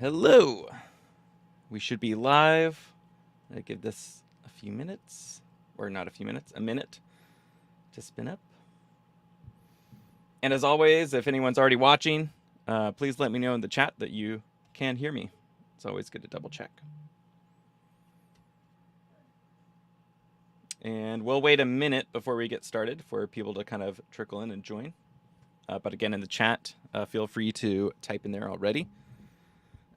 Hello. We should be live. I give this a few minutes, or not a few minutes, a minute to spin up. And as always, if anyone's already watching, please let me know in the chat that you can hear me. It's always good to double check. And we'll wait a minute before we get started for people to kind of trickle in and join. But again, in the chat, feel free to type in there already.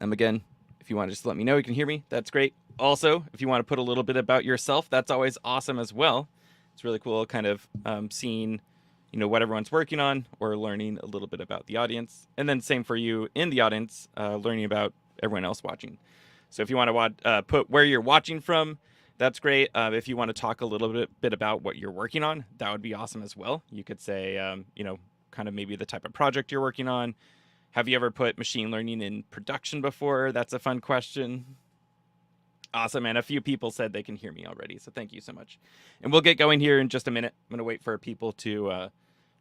Again, if you want to just let me know you can hear me, that's great. Also, if you want to put a little bit about yourself, that's always awesome as well. It's really cool kind of seeing, what everyone's working on or learning a little bit about the audience. And then same for you in the audience, learning about everyone else watching. So if you want to put where you're watching from, that's great. If you want to talk a little bit about what you're working on, that would be awesome as well. You could say, kind of maybe the type of project you're working on. Have you ever put machine learning in production before? That's a fun question. Awesome, and a few people said they can hear me already, so thank you so much. And we'll get going here in just a minute. I'm going to wait for people to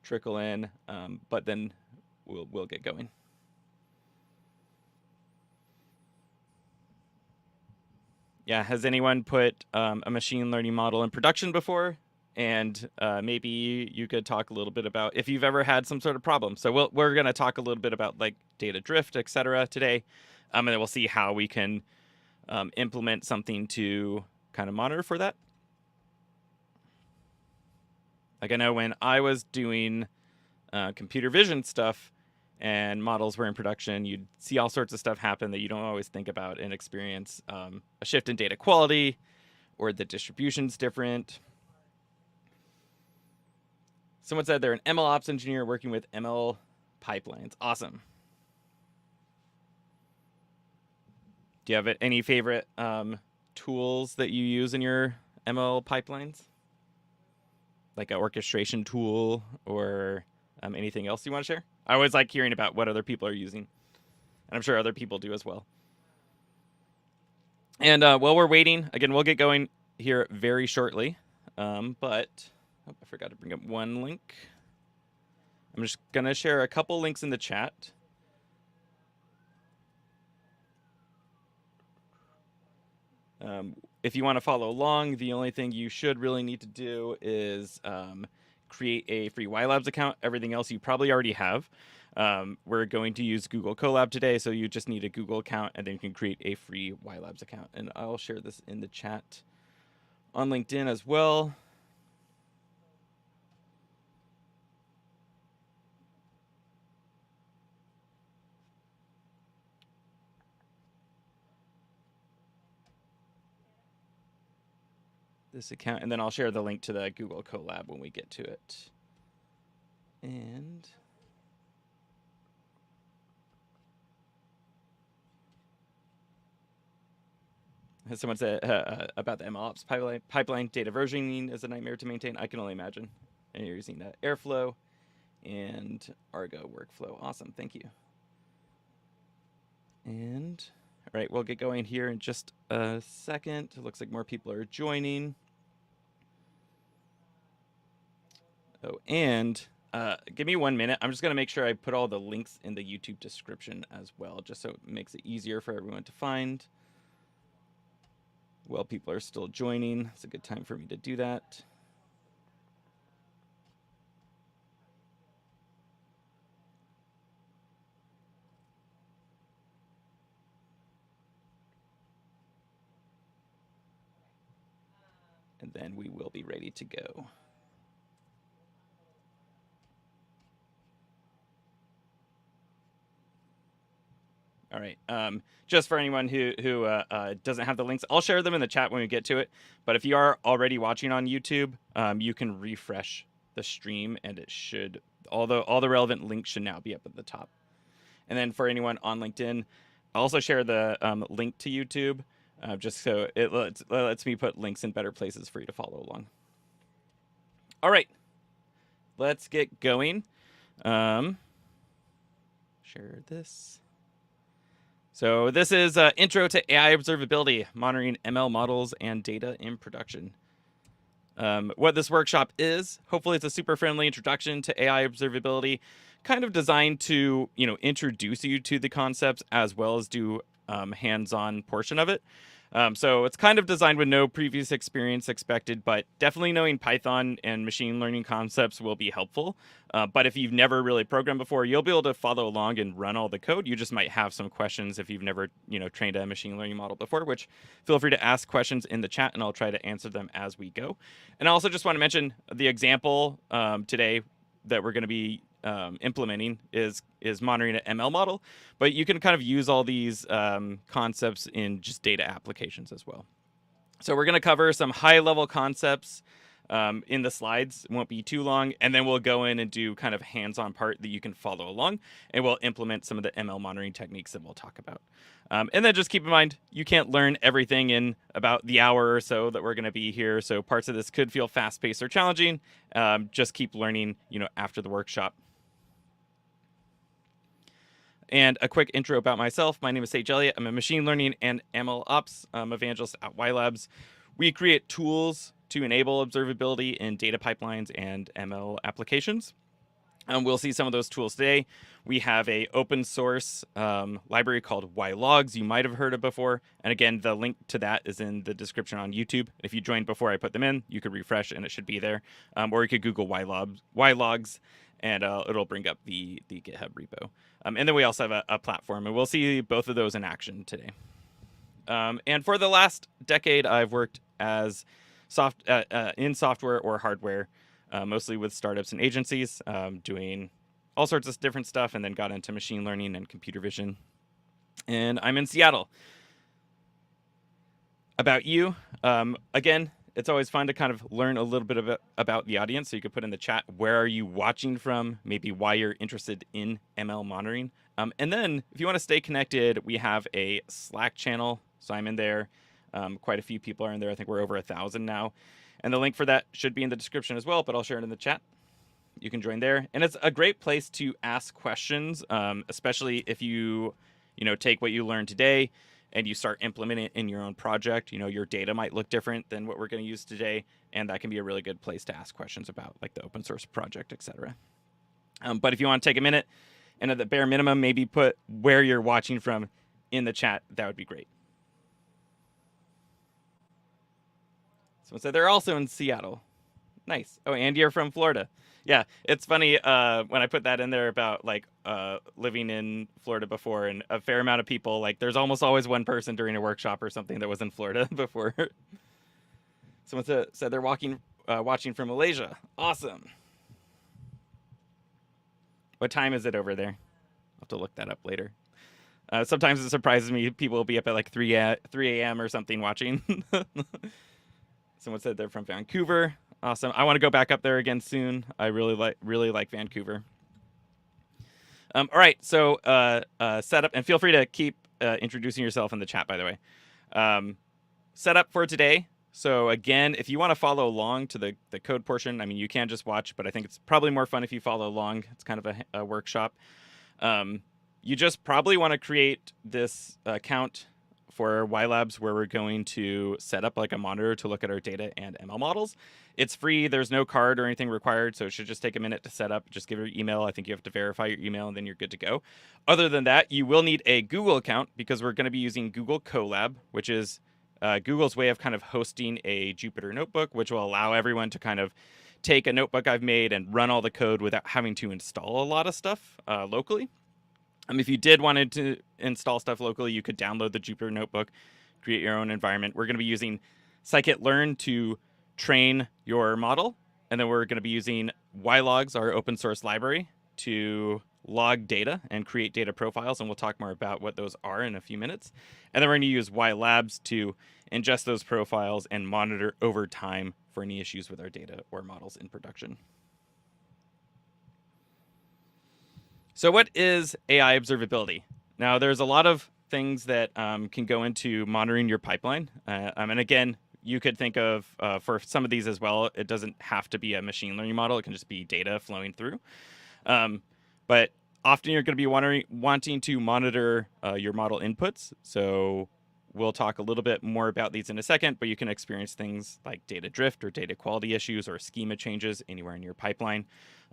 trickle in, but then we'll get going. Yeah, has anyone put a machine learning model in production before? And maybe you could talk a little bit about if you've ever had some sort of problem. So we're going to talk a little bit about like data drift, et cetera, today. And then we'll see how we can implement something to kind of monitor for that. Like I know when I was doing computer vision stuff and models were in production, you'd see all sorts of stuff happen that you don't always think about and experience a shift in data quality or the distribution's different. Someone said they're an MLOps engineer working with ML pipelines. Awesome. Do you have any favorite tools that you use in your ML pipelines? Like an orchestration tool or anything else you want to share? I always like hearing about what other people are using. And I'm sure other people do as well. And while we're waiting, again, we'll get going here very shortly. But I forgot to bring up one link. I'm just going to share a couple links in the chat. If you want to follow along, the only thing you should really need to do is create a free YLabs account. Everything else you probably already have. We're going to use Google Colab today, so you just need a Google account, and then you can create a free YLabs account. And I'll share this in the chat on LinkedIn as well. This account, and then I'll share the link to the Google Colab when we get to it. And as someone said about the MLOps pipeline, data versioning is a nightmare to maintain. I can only imagine. And you're using Airflow and Argo workflow. Awesome, thank you. And all right, we'll get going here in just a second. It looks like more people are joining. Oh, and give me 1 minute. I'm just going to make sure I put all the links in the YouTube description as well, just so it makes it easier for everyone to find. Well, people are still joining. It's a good time for me to do that. And then we will be ready to go. All right. Just for anyone who doesn't have the links, I'll share them in the chat when we get to it. But if you are already watching on YouTube, you can refresh the stream, and it should all the relevant links should now be up at the top. And then for anyone on LinkedIn, I'll also share the link to YouTube, just so it lets me put links in better places for you to follow along. All right. Let's get going. Share this. So this is Intro to AI Observability, Monitoring ML Models and Data in Production. What this workshop is, hopefully it's a super friendly introduction to AI Observability, kind of designed to, introduce you to the concepts as well as do hands-on portion of it. So it's kind of designed with no previous experience expected, but definitely knowing Python and machine learning concepts will be helpful. But if you've never really programmed before, you'll be able to follow along and run all the code. You just might have some questions if you've never, trained a machine learning model before, which feel free to ask questions in the chat and I'll try to answer them as we go. And I also just want to mention the example today that we're going to be implementing is monitoring an ML model, but you can kind of use all these concepts in just data applications as well. So we're going to cover some high-level concepts in the slides. It won't be too long, and then we'll go in and do kind of hands-on part that you can follow along, and we'll implement some of the ML monitoring techniques that we'll talk about. And then just keep in mind, you can't learn everything in about the hour or so that we're going to be here, so parts of this could feel fast-paced or challenging. Just keep learning, after the workshop. And a quick intro about myself. My name is Sage Elliott. I'm a machine learning and MLOps evangelist at Y Labs. We create tools to enable observability in data pipelines and ML applications. We'll see some of those tools today. We have a open source library called YLogs you might have heard of before. And again, the link to that is in the description on YouTube. If you joined before I put them in, you could refresh and it should be there. Or you could Google YLogs and it'll bring up the GitHub repo. And then we also have a platform, and we'll see both of those in action today. And for the last decade, I've worked as in software or hardware, mostly with startups and agencies, doing all sorts of different stuff, and then got into machine learning and computer vision. And I'm in Seattle. About you, again, it's always fun to kind of learn a little bit about the audience. So you could put in the chat, where are you watching from? Maybe why you're interested in ML monitoring. And then if you want to stay connected, we have a Slack channel. So I'm in there. Quite a few people are in there. I think we're over 1,000 now. And the link for that should be in the description as well, but I'll share it in the chat. You can join there. And it's a great place to ask questions, especially if you take what you learned today and you start implementing it in your own project. Your data might look different than what we're going to use today, and that can be a really good place to ask questions about, like the open source project, etc. But if you want to take a minute and at the bare minimum, maybe put where you're watching from in the chat, that would be great. Someone said they're also in Seattle. Nice. Oh, and you're from Florida. Yeah, it's funny when I put that in there about living in Florida before, and a fair amount of people, there's almost always one person during a workshop or something that was in Florida before. Someone said they're watching from Malaysia. Awesome. What time is it over there? I'll have to look that up later. Sometimes it surprises me. People will be up at 3 a.m. or something watching. Someone said they're from Vancouver. Awesome. I want to go back up there again soon. I really like Vancouver. All right. So setup, and feel free to keep introducing yourself in the chat, by the way. Setup for today. So again, if you want to follow along to the code portion, you can just watch, but I think it's probably more fun if you follow along. It's kind of a workshop. You just probably want to create this account for Y Labs, where we're going to set up a monitor to look at our data and ML models. It's free. There's no card or anything required, so it should just take a minute to set up. Just give your email. I think you have to verify your email, and then you're good to go. Other than that, you will need a Google account, because we're going to be using Google Colab, which is Google's way of kind of hosting a Jupyter notebook, which will allow everyone to kind of take a notebook I've made and run all the code without having to install a lot of stuff locally. If you did wanted to install stuff locally, you could download the Jupyter notebook, create your own environment. We're going to be using scikit-learn to train your model, and then we're going to be using YLogs, our open source library, to log data and create data profiles, and we'll talk more about what those are in a few minutes. And then we're going to use YLabs to ingest those profiles and monitor over time for any issues with our data or models in production. So what is AI observability? Now, there's a lot of things that can go into monitoring your pipeline. And again, you could think of, for some of these as well, it doesn't have to be a machine learning model. It can just be data flowing through. But often you're going to be wanting to monitor your model inputs. So we'll talk a little bit more about these in a second, but you can experience things like data drift or data quality issues or schema changes anywhere in your pipeline.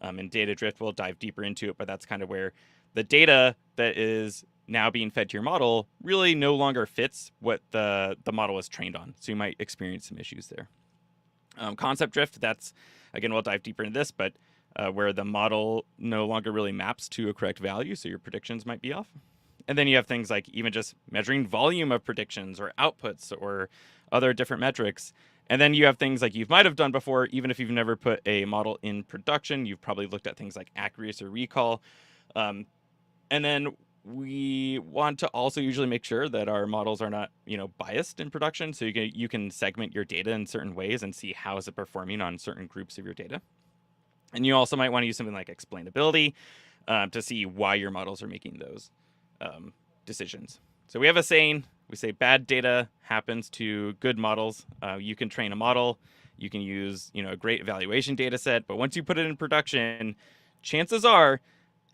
And data drift, we'll dive deeper into it, but that's kind of where the data that is now being fed to your model really no longer fits what the model is trained on. So you might experience some issues there. Concept drift, that's, again, we'll dive deeper into this, but where the model no longer really maps to a correct value, so your predictions might be off. And then you have things like even just measuring volume of predictions or outputs or other different metrics. And then you have things like you might have done before, even if you've never put a model in production. You've probably looked at things like accuracy or recall. And then we want to also usually make sure that our models are not, biased in production. So you can segment your data in certain ways and see how is it performing on certain groups of your data. And you also might want to use something like explainability to see why your models are making those decisions. So we have a saying, we say bad data happens to good models. You can train a model, you can use, a great evaluation data set, but once you put it in production, chances are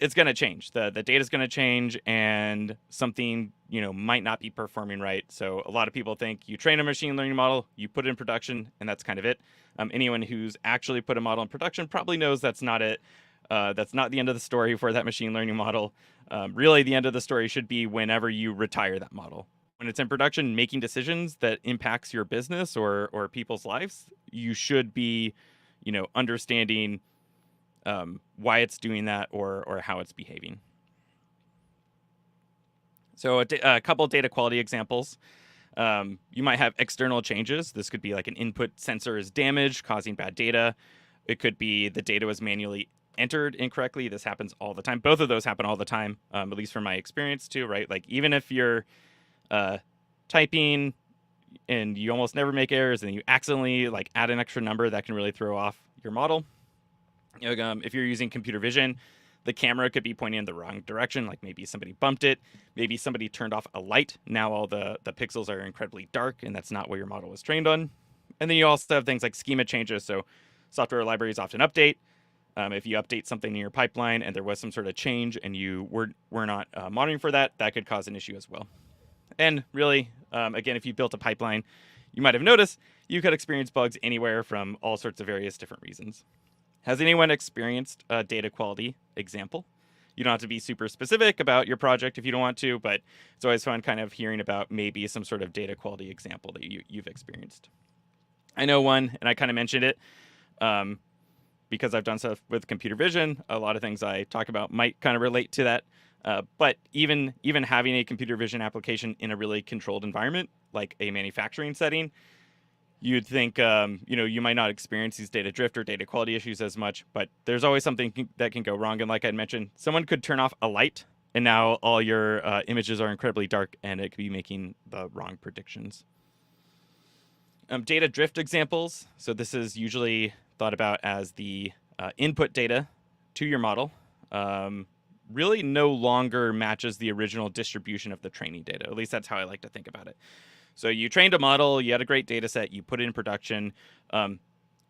it's going to change. The data is going to change and something, might not be performing right. So a lot of people think you train a machine learning model, you put it in production, and that's kind of it. Anyone who's actually put a model in production probably knows that's not it. That's not the end of the story for that machine learning model. Really, the end of the story should be whenever you retire that model. When it's in production, making decisions that impacts your business or people's lives, you should be, understanding why it's doing that or how it's behaving. So a couple data quality examples. You might have external changes. This could be like an input sensor is damaged, causing bad data. It could be the data was manually entered incorrectly. This happens all the time. Both of those happen all the time, at least from my experience too, right? Like even if you're typing and you almost never make errors and you accidentally like add an extra number, that can really throw off your model. If you're using computer vision, the camera could be pointing in the wrong direction, like maybe somebody bumped it, maybe somebody turned off a light. Now all the pixels are incredibly dark, and that's not what your model was trained on. And then you also have things like schema changes. So software libraries often update. If you update something in your pipeline and there was some sort of change and you were not monitoring for that, that could cause an issue as well. And really, again, if you built a pipeline, you might have noticed you could experience bugs anywhere from all sorts of various different reasons. Has anyone experienced a data quality example? You don't have to be super specific about your project if you don't want to, but it's always fun kind of hearing about maybe some sort of data quality example that you've experienced. I know one, and I kind of mentioned it because I've done stuff with computer vision. A lot of things I talk about might kind of relate to that. But even having a computer vision application in a really controlled environment, like a manufacturing setting, you'd think, you might not experience these data drift or data quality issues as much, but there's always something that can go wrong. And like I mentioned, someone could turn off a light and now all your images are incredibly dark and it could be making the wrong predictions. Data drift examples. So this is usually thought about as the input data to your model really no longer matches the original distribution of the training data. At least that's how I like to think about it. So you trained a model, you had a great data set, you put it in production.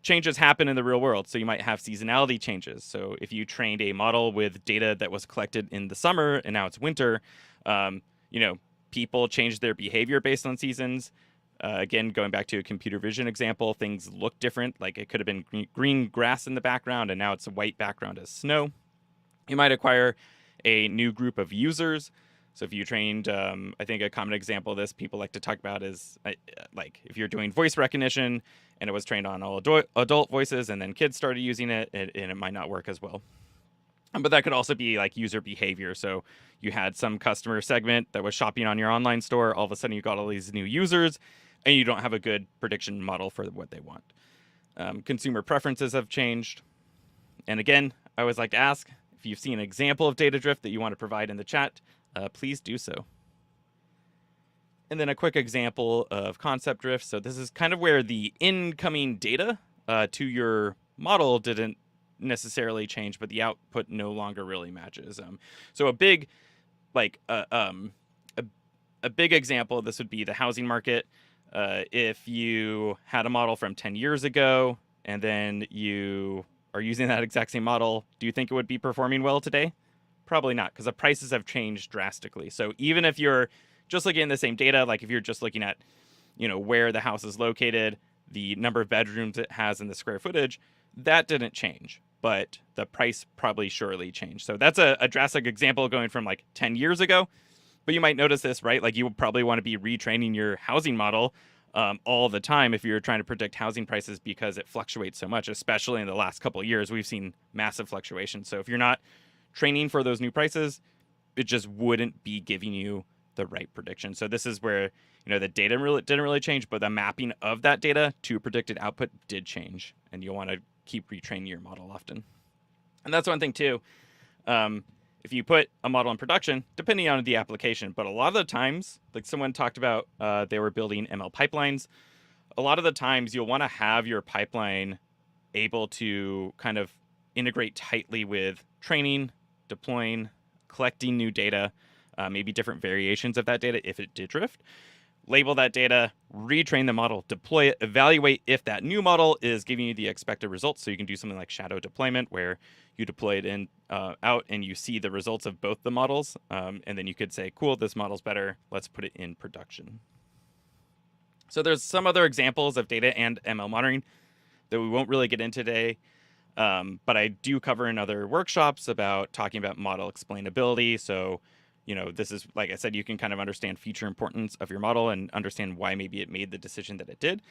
Changes happen in the real world. So you might have seasonality changes. So if you trained a model with data that was collected in the summer and now it's winter, people change their behavior based on seasons. Again, going back to a computer vision example, things look different. Like it could have been green grass in the background and now it's a white background as snow. You might acquire a new group of users. So if you trained, I think a common example of this people like to talk about is like if you're doing voice recognition and it was trained on all adult voices and then kids started using it and it might not work as well. But that could also be like user behavior. So you had some customer segment that was shopping on your online store. All of a sudden you got all these new users and you don't have a good prediction model for what they want. Consumer preferences have changed. And again, I always like to ask if you've seen an example of data drift that you want to provide in the chat. Please do so. And then a quick example of concept drift. So this is kind of where the incoming data to your model didn't necessarily change, but the output no longer really matches. So a big example of this would be the housing market. If you had a model from 10 years ago and then you are using that exact same model, do you think it would be performing well today? Probably not, because the prices have changed drastically. So even if you're just looking at the same data, like if you're just looking at, where the house is located, the number of bedrooms it has and the square footage, that didn't change, but the price probably surely changed. So that's a drastic example going from like 10 years ago. But you might notice this, right? Like you would probably want to be retraining your housing model all the time if you're trying to predict housing prices because it fluctuates so much, especially in the last couple of years. We've seen massive fluctuations. So if you're not training for those new prices, it just wouldn't be giving you the right prediction. So this is where, the data didn't really change, but the mapping of that data to predicted output did change, and you'll want to keep retraining your model often. And that's one thing too. If you put a model in production, depending on the application, but a lot of the times, like someone talked about, they were building ML pipelines. A lot of the times you'll want to have your pipeline able to kind of integrate tightly with training, deploying, collecting new data, maybe different variations of that data if it did drift. Label that data, retrain the model, deploy it, evaluate if that new model is giving you the expected results. So you can do something like shadow deployment where you deploy it in out and you see the results of both the models. And then you could say, cool, this model's better. Let's put it in production. So there's some other examples of data and ML monitoring that we won't really get into today. But I do cover in other workshops about talking about model explainability. So this is, like I said, you can kind of understand feature importance of your model and understand why maybe it made the decision that it did,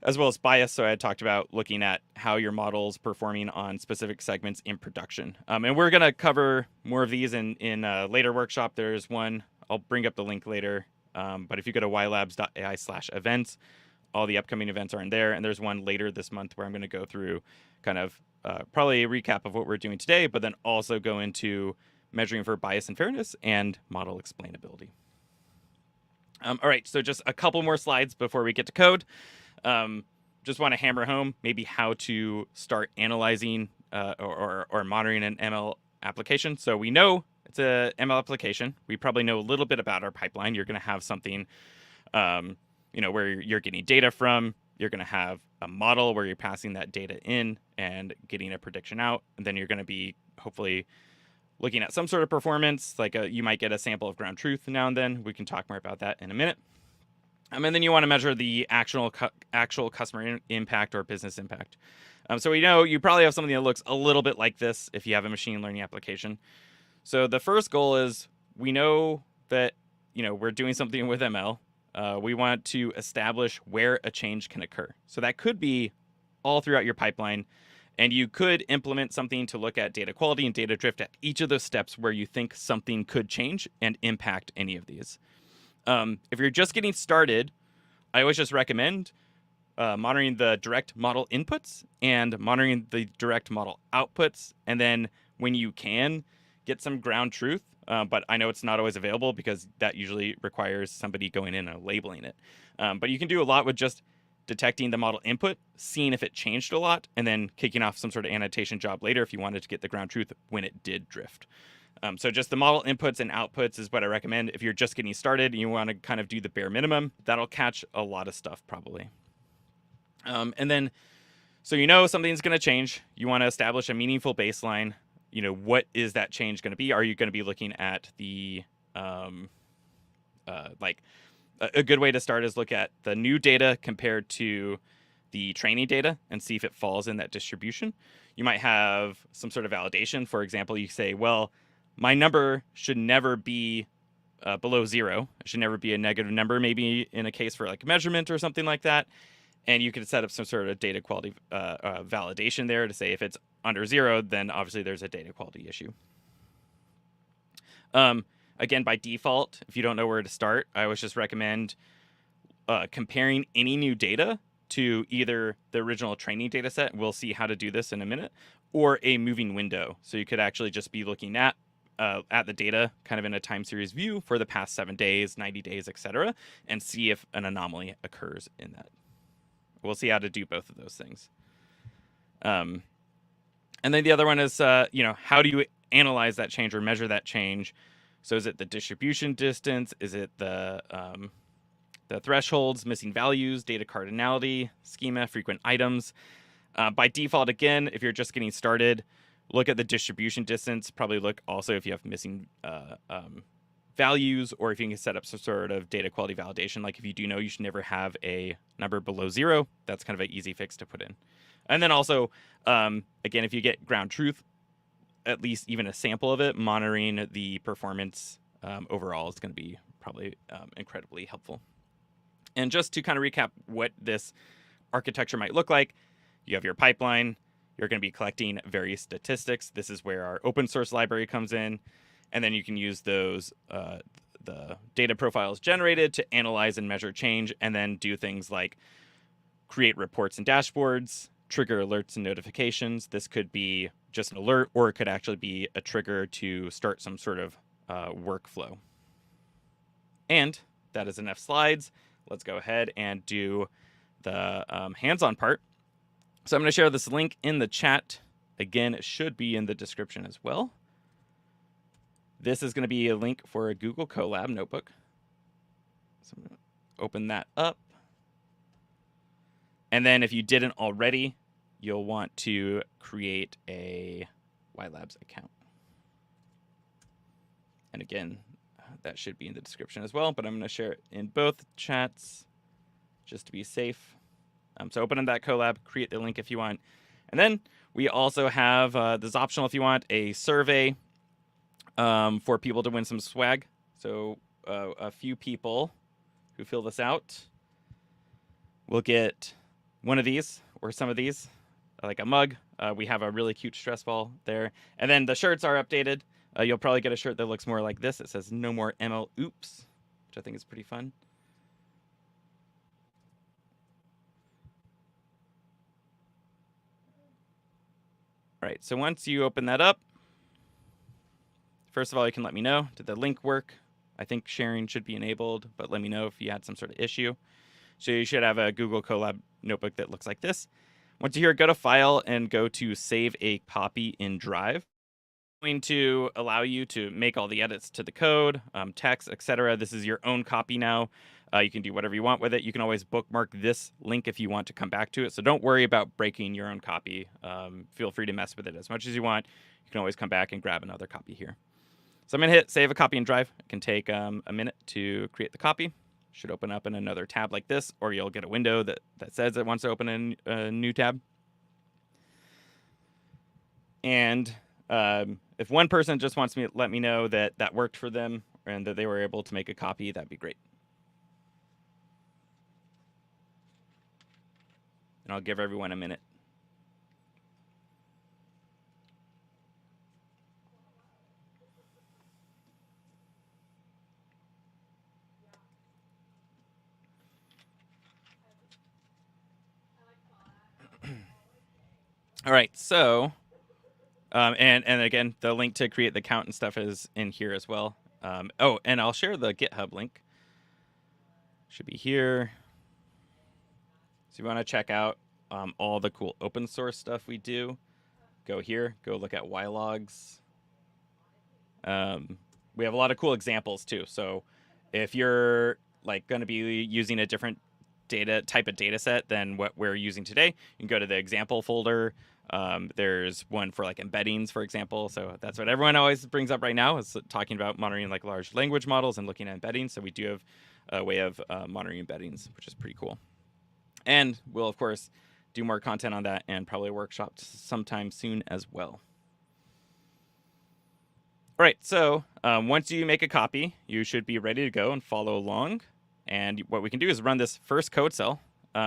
as well as bias. So I had talked about looking at how your model's performing on specific segments in production. And we're going to cover more of these in a later workshop. There's one, I'll bring up the link later. But if you go to ylabs.ai/events, all the upcoming events are in there. And there's one later this month where I'm going to go through kind of probably a recap of what we're doing today, but then also go into measuring for bias and fairness and model explainability. All right, so just a couple more slides before we get to code. Just want to hammer home maybe how to start analyzing or monitoring an ML application. So we know it's a ML application. We probably know a little bit about our pipeline. You're going to have something, where you're getting data from. You're going to have a model where you're passing that data in and getting a prediction out. And then you're going to be hopefully looking at some sort of performance, like you might get a sample of ground truth now and then. We can talk more about that in a minute. And then you want to measure the actual customer impact or business impact. So we know you probably have something that looks a little bit like this if you have a machine learning application. So the first goal is we know that we're doing something with ML. We want to establish where a change can occur. So that could be all throughout your pipeline. And you could implement something to look at data quality and data drift at each of those steps where you think something could change and impact any of these. If you're just getting started, I always just recommend monitoring the direct model inputs and monitoring the direct model outputs. And then when you can, get some ground truth. But I know it's not always available because that usually requires somebody going in and labeling it. But you can do a lot with just detecting the model input, seeing if it changed a lot, and then kicking off some sort of annotation job later if you wanted to get the ground truth when it did drift. So just the model inputs and outputs is what I recommend. If you're just getting started and you want to kind of do the bare minimum, that'll catch a lot of stuff probably. And then, so something's going to change. You want to establish a meaningful baseline. What is that change going to be? Are you going to be looking at the, a good way to start is look at the new data compared to the training data and see if it falls in that distribution. You might have some sort of validation. For example, you say, well, my number should never be below 0. It should never be a negative number, maybe in a case for like measurement or something like that. And you could set up some sort of data quality validation there to say if it's under 0, then obviously there's a data quality issue. Again, by default, if you don't know where to start, I always just recommend comparing any new data to either the original training data set, we'll see how to do this in a minute, or a moving window. So you could actually just be looking at the data kind of in a time series view for the past 7 days, 90 days, etc., and see if an anomaly occurs in that. We'll see how to do both of those things. And then the other one is, how do you analyze that change or measure that change? So is it the distribution distance? Is it the thresholds, missing values, data cardinality, schema, frequent items? By default, again, if you're just getting started, look at the distribution distance. Probably look also if you have missing values, or if you can set up some sort of data quality validation. Like if you do know you should never have a number below 0, that's kind of an easy fix to put in. And then also, again, if you get ground truth, at least even a sample of it, monitoring the performance overall is going to be probably incredibly helpful. And just to kind of recap what this architecture might look like, you have your pipeline. You're going to be collecting various statistics. This is where our open source library comes in. And then you can use those, the data profiles generated to analyze and measure change, and then do things like create reports and dashboards, trigger alerts and notifications. This could be just an alert, or it could actually be a trigger to start some sort of workflow. And that is enough slides. Let's go ahead and do the hands-on part. So I'm going to share this link in the chat. Again, it should be in the description as well. This is going to be a link for a Google Colab notebook. So I'm going to open that up. And then if you didn't already, you'll want to create a YLabs account. And again, that should be in the description as well, but I'm going to share it in both chats just to be safe. So open in that Colab, create the link if you want. And then we also have, this is optional if you want, a survey for people to win some swag. So a few people who fill this out will get one of these or some of these, like a mug. We have a really cute stress ball there. And then the shirts are updated. You'll probably get a shirt that looks more like this. It says no more MLOps, which I think is pretty fun. All right, so once you open that up, first of all, you can let me know, did the link work? I think sharing should be enabled, but let me know if you had some sort of issue. So you should have a Google Colab notebook that looks like this. Once you're here, go to File and go to Save a Copy in Drive. It's going to allow you to make all the edits to the code, text, etc. This is your own copy now. You can do whatever you want with it. You can always bookmark this link if you want to come back to it. So don't worry about breaking your own copy. Feel free to mess with it as much as you want. You can always come back and grab another copy here. So I'm going to hit Save a Copy in Drive. It can take a minute to create the copy. Should open up in another tab like this, or you'll get a window that says it wants to open in a new tab. And if one person just wants me to let me know that that worked for them and that they were able to make a copy, that'd be great. And I'll give everyone a minute. All right, so, and again, the link to create the account and stuff is in here as well. Oh, and I'll share the GitHub link. Should be here. So if you want to check out all the cool open source stuff we do, go here, go look at YLogs. We have a lot of cool examples too. So if you're like going to be using a different type of data set than what we're using today, you can go to the example folder. There's one for like embeddings, for example. So that's what everyone always brings up right now, is talking about monitoring like large language models and looking at embeddings. So we do have a way of monitoring embeddings, which is pretty cool. And we'll, of course, do more content on that and probably workshop sometime soon as well. All right, so once you make a copy, you should be ready to go and follow along. And what we can do is run this first code cell.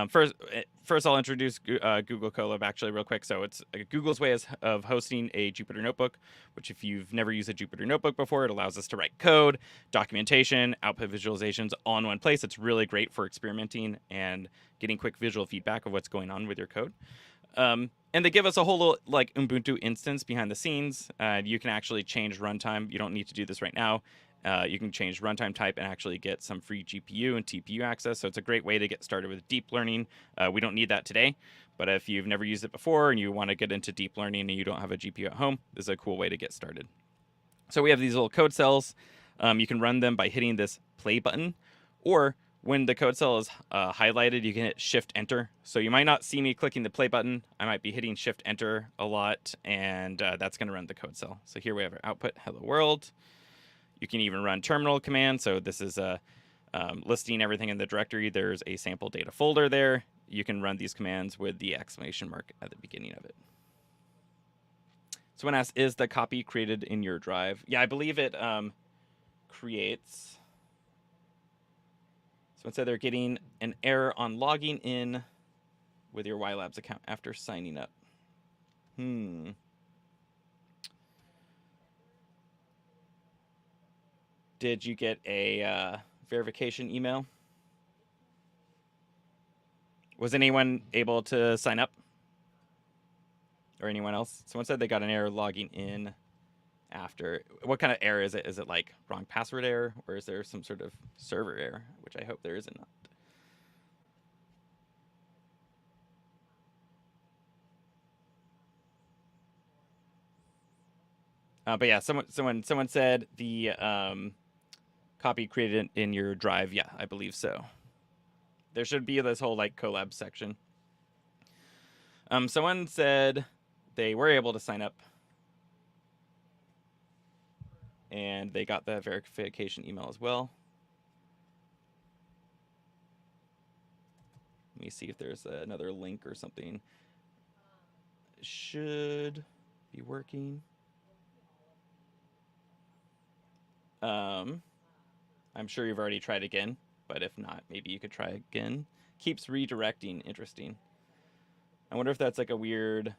First, I'll introduce Google Colab actually real quick. So it's Google's way of hosting a Jupyter Notebook, which if you've never used a Jupyter Notebook before, it allows us to write code, documentation, output visualizations all in one place. It's really great for experimenting and getting quick visual feedback of what's going on with your code. And they give us a whole little like Ubuntu instance behind the scenes. You can actually change runtime. You don't need to do this right now. You can change runtime type and actually get some free GPU and TPU access. So it's a great way to get started with deep learning. We don't need that today, but if you've never used it before and you want to get into deep learning and you don't have a GPU at home, this is a cool way to get started. So we have these little code cells. You can run them by hitting this play button, or when the code cell is highlighted, you can hit Shift Enter. So you might not see me clicking the play button. I might be hitting Shift Enter a lot, and that's going to run the code cell. So here we have our output, hello world. You can even run terminal command. So this is listing everything in the directory. There's a sample data folder there. You can run these commands with the exclamation mark at the beginning of it. Someone asked, is the copy created in your drive? Yeah, I believe it. creates. Someone said they're getting an error on logging in with your YLabs account after signing up. Did you get a verification email? Was anyone able to sign up? Or anyone else? Someone said they got an error logging in after. What kind of error is it? Is it like wrong password error? Or is there some sort of server error? Which I hope there isn't. But yeah, someone said the copy created in your drive. Yeah, I believe so. There should be this whole like Colab section. Someone said they were able to sign up and they got the verification email as well. Let me see if there's another link or something. It should be working. I'm sure you've already tried again, but if not, maybe you could try again. Keeps redirecting. Interesting. I wonder if that's like a weird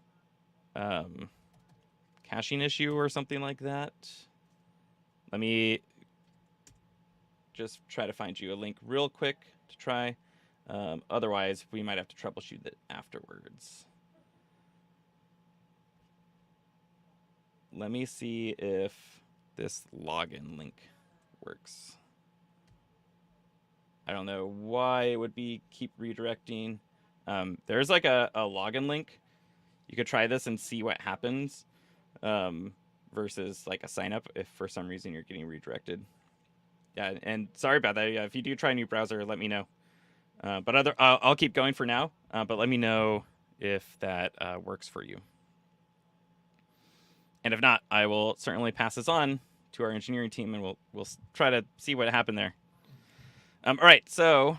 caching issue or something like that. Let me just try to find you a link real quick to try. Otherwise, we might have to troubleshoot it afterwards. Let me see if this login link works. I don't know why it would keep redirecting. There's like a login link. You could try this and see what happens versus like a sign up if for some reason you're getting redirected. Yeah, and sorry about that. Yeah, if you do try a new browser, let me know. But I'll keep going for now. But let me know if that works for you. And if not, I will certainly pass this on to our engineering team, and we'll try to see what happened there. All right, so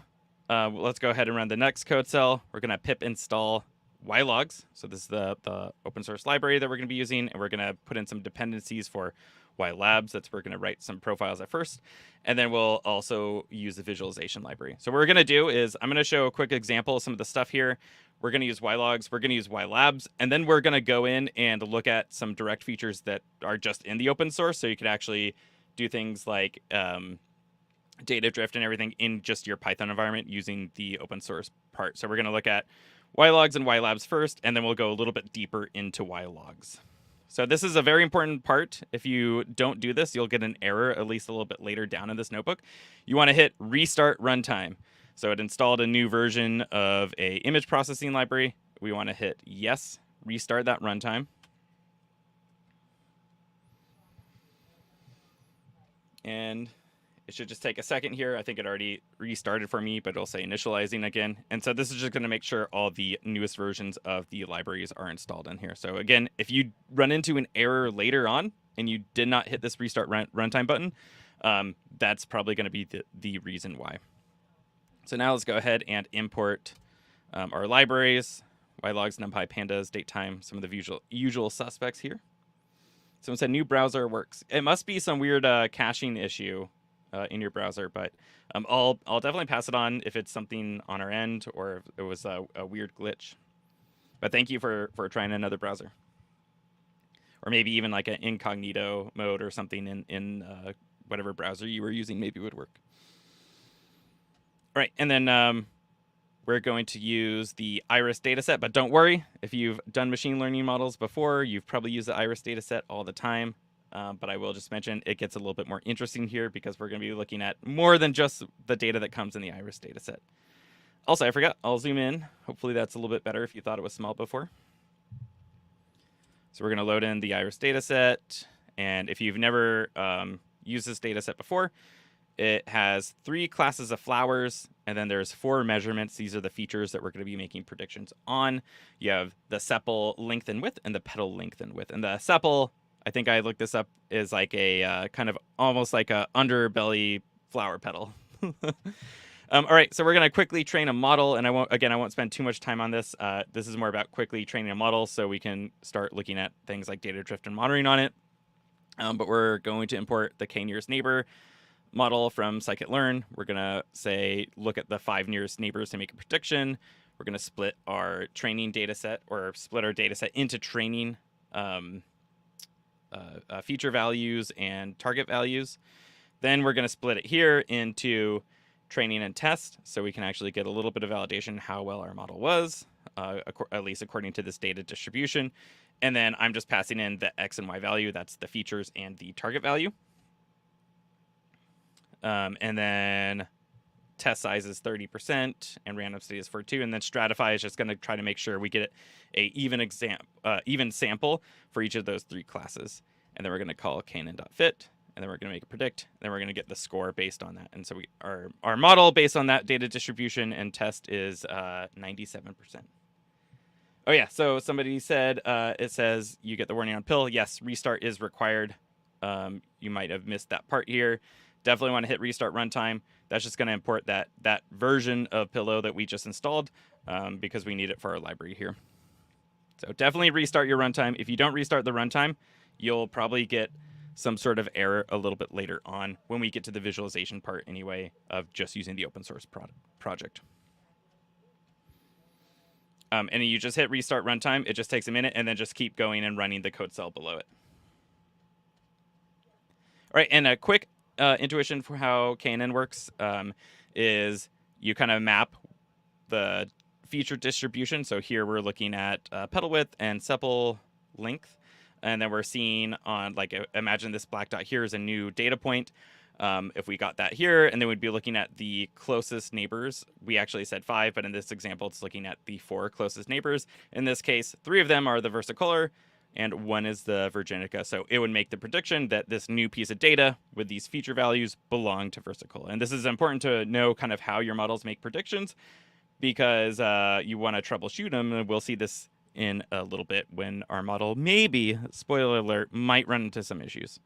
let's go ahead and run the next code cell. We're going to pip install ylogs. So this is the open source library that we're going to be using, and we're going to put in some dependencies for YLabs. We're going to write some profiles at first, and then we'll also use the visualization library. So what we're going to do is I'm going to show a quick example of some of the stuff here. We're going to use ylogs, we're going to use YLabs, and then we're going to go in and look at some direct features that are just in the open source, so you could actually do things like data drift and everything in just your Python environment using the open source part. So we're going to look at ylogs and YLabs first, and then we'll go a little bit deeper into ylogs. So this is a very important part. If you don't do this, you'll get an error at least a little bit later down in this notebook. You want to hit restart runtime. So it installed a new version of a image processing library. We want to hit yes, restart that runtime. And it should just take a second here. I think it already restarted for me, but it'll say initializing again. And so this is just going to make sure all the newest versions of the libraries are installed in here. So again, if you run into an error later on and you did not hit this restart runtime button, that's probably going to be the reason why. So now let's go ahead and import our libraries, ylogs, numpy, pandas, datetime, some of the usual suspects here. Someone said new browser works. It must be some weird caching issue in your browser, but I'll definitely pass it on if it's something on our end or if it was a weird glitch. But thank you for trying another browser. Or maybe even like an incognito mode or something in whatever browser you were using maybe would work. All right, and then we're going to use the iris dataset, but don't worry. If you've done machine learning models before, you've probably used the iris dataset all the time. But I will just mention it gets a little bit more interesting here because we're going to be looking at more than just the data that comes in the iris dataset. Also, I forgot, I'll zoom in. Hopefully that's a little bit better if you thought it was small before. So we're going to load in the iris dataset. And if you've never used this dataset before, it has 3 classes of flowers, and then there's 4 measurements. These are the features that we're going to be making predictions on. You have the sepal length and width and the petal length and width. And the sepal, I think I looked this up, is like a kind of almost like a underbelly flower petal. All right, so we're going to quickly train a model, and I won't spend too much time on this. This is more about quickly training a model so we can start looking at things like data drift and monitoring on it. But we're going to import the k-nearest neighbor model from scikit-learn. We're going to say, look at the 5 nearest neighbors to make a prediction. We're going to split our training data set, or split our data set into training feature values and target values. Then we're going to split it here into training and test, so we can actually get a little bit of validation how well our model was, at least according to this data distribution. And then I'm just passing in the X and Y value. That's the features and the target value. And then test size is 30% and random city is 42. And then stratify is just going to try to make sure we get a even sample for each of those 3 classes. And then we're going to call knn.fit. And then we're going to make a predict. And then we're going to get the score based on that. And so our model based on that data distribution and test is 97%. Oh yeah, so somebody said, it says you get the warning on pill. Yes, restart is required. You might have missed that part here. Definitely want to hit restart runtime. That's just going to import that version of Pillow that we just installed because we need it for our library here. So definitely restart your runtime. If you don't restart the runtime, you'll probably get some sort of error a little bit later on when we get to the visualization part anyway of just using the open source project. And you just hit restart runtime. It just takes a minute, and then just keep going and running the code cell below it. All right, and a quick intuition for how KNN works is you kind of map the feature distribution. So here we're looking at pedal width and sepal length. And then we're seeing on, like, imagine this black dot here is a new data point. If we got that here, and then we'd be looking at the closest neighbors. We actually said 5, but in this example, it's looking at the 4 closest neighbors. In this case, 3 of them are the versicolor, and 1 is the virginica. So it would make the prediction that this new piece of data with these feature values belong to versicolor. And this is important to know kind of how your models make predictions, because you want to troubleshoot them, and we'll see this in a little bit when our model maybe, spoiler alert, might run into some issues.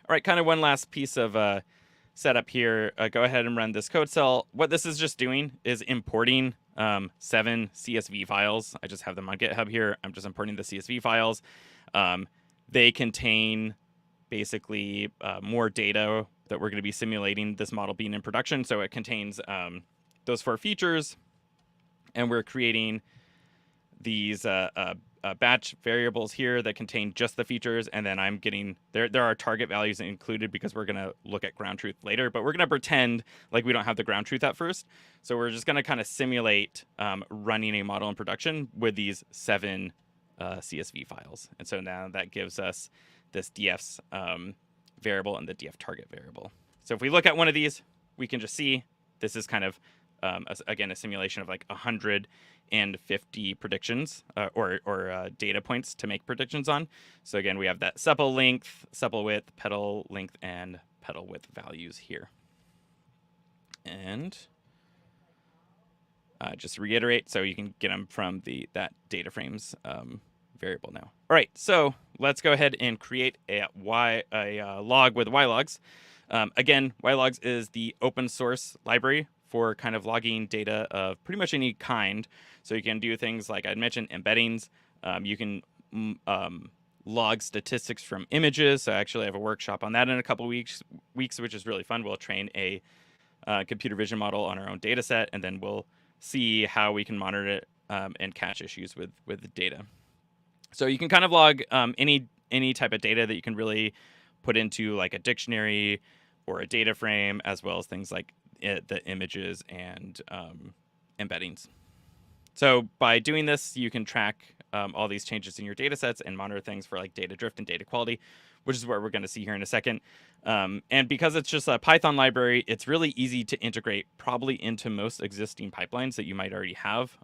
All right, kind of one last piece of setup here. Go ahead and run this code cell. What this is just doing is importing 7 CSV files. I just have them on GitHub here. I'm just importing the CSV files. They contain basically more data that we're going to be simulating this model being in production. So it contains those 4 features, and we're creating these batch variables here that contain just the features, and then I'm getting there are target values included because we're going to look at ground truth later, but we're going to pretend like we don't have the ground truth at first. So we're just going to kind of simulate running a model in production with these 7 CSV files. And so now that gives us this df's variable and the df target variable. So if we look at one of these, we can just see this is kind of again a simulation of like 150 predictions or data points to make predictions on. So again, we have that sepal length, sepal width, pedal length, and pedal width values here. And just to reiterate, so you can get them from that data frames variable now. All right, so let's go ahead and create a log with ylogs. Again, ylogs is the open source library for kind of logging data of pretty much any kind. So you can do things like I'd mentioned embeddings. You can log statistics from images. So I actually have a workshop on that in a couple weeks, which is really fun. We'll train a computer vision model on our own data set, and then we'll see how we can monitor it and catch issues with the data. So you can kind of log any type of data that you can really put into like a dictionary or a data frame, as well as things like the images and embeddings. So by doing this, you can track all these changes in your data sets and monitor things for like data drift and data quality, which is what we're going to see here in a second. And because it's just a Python library, it's really easy to integrate probably into most existing pipelines that you might already have.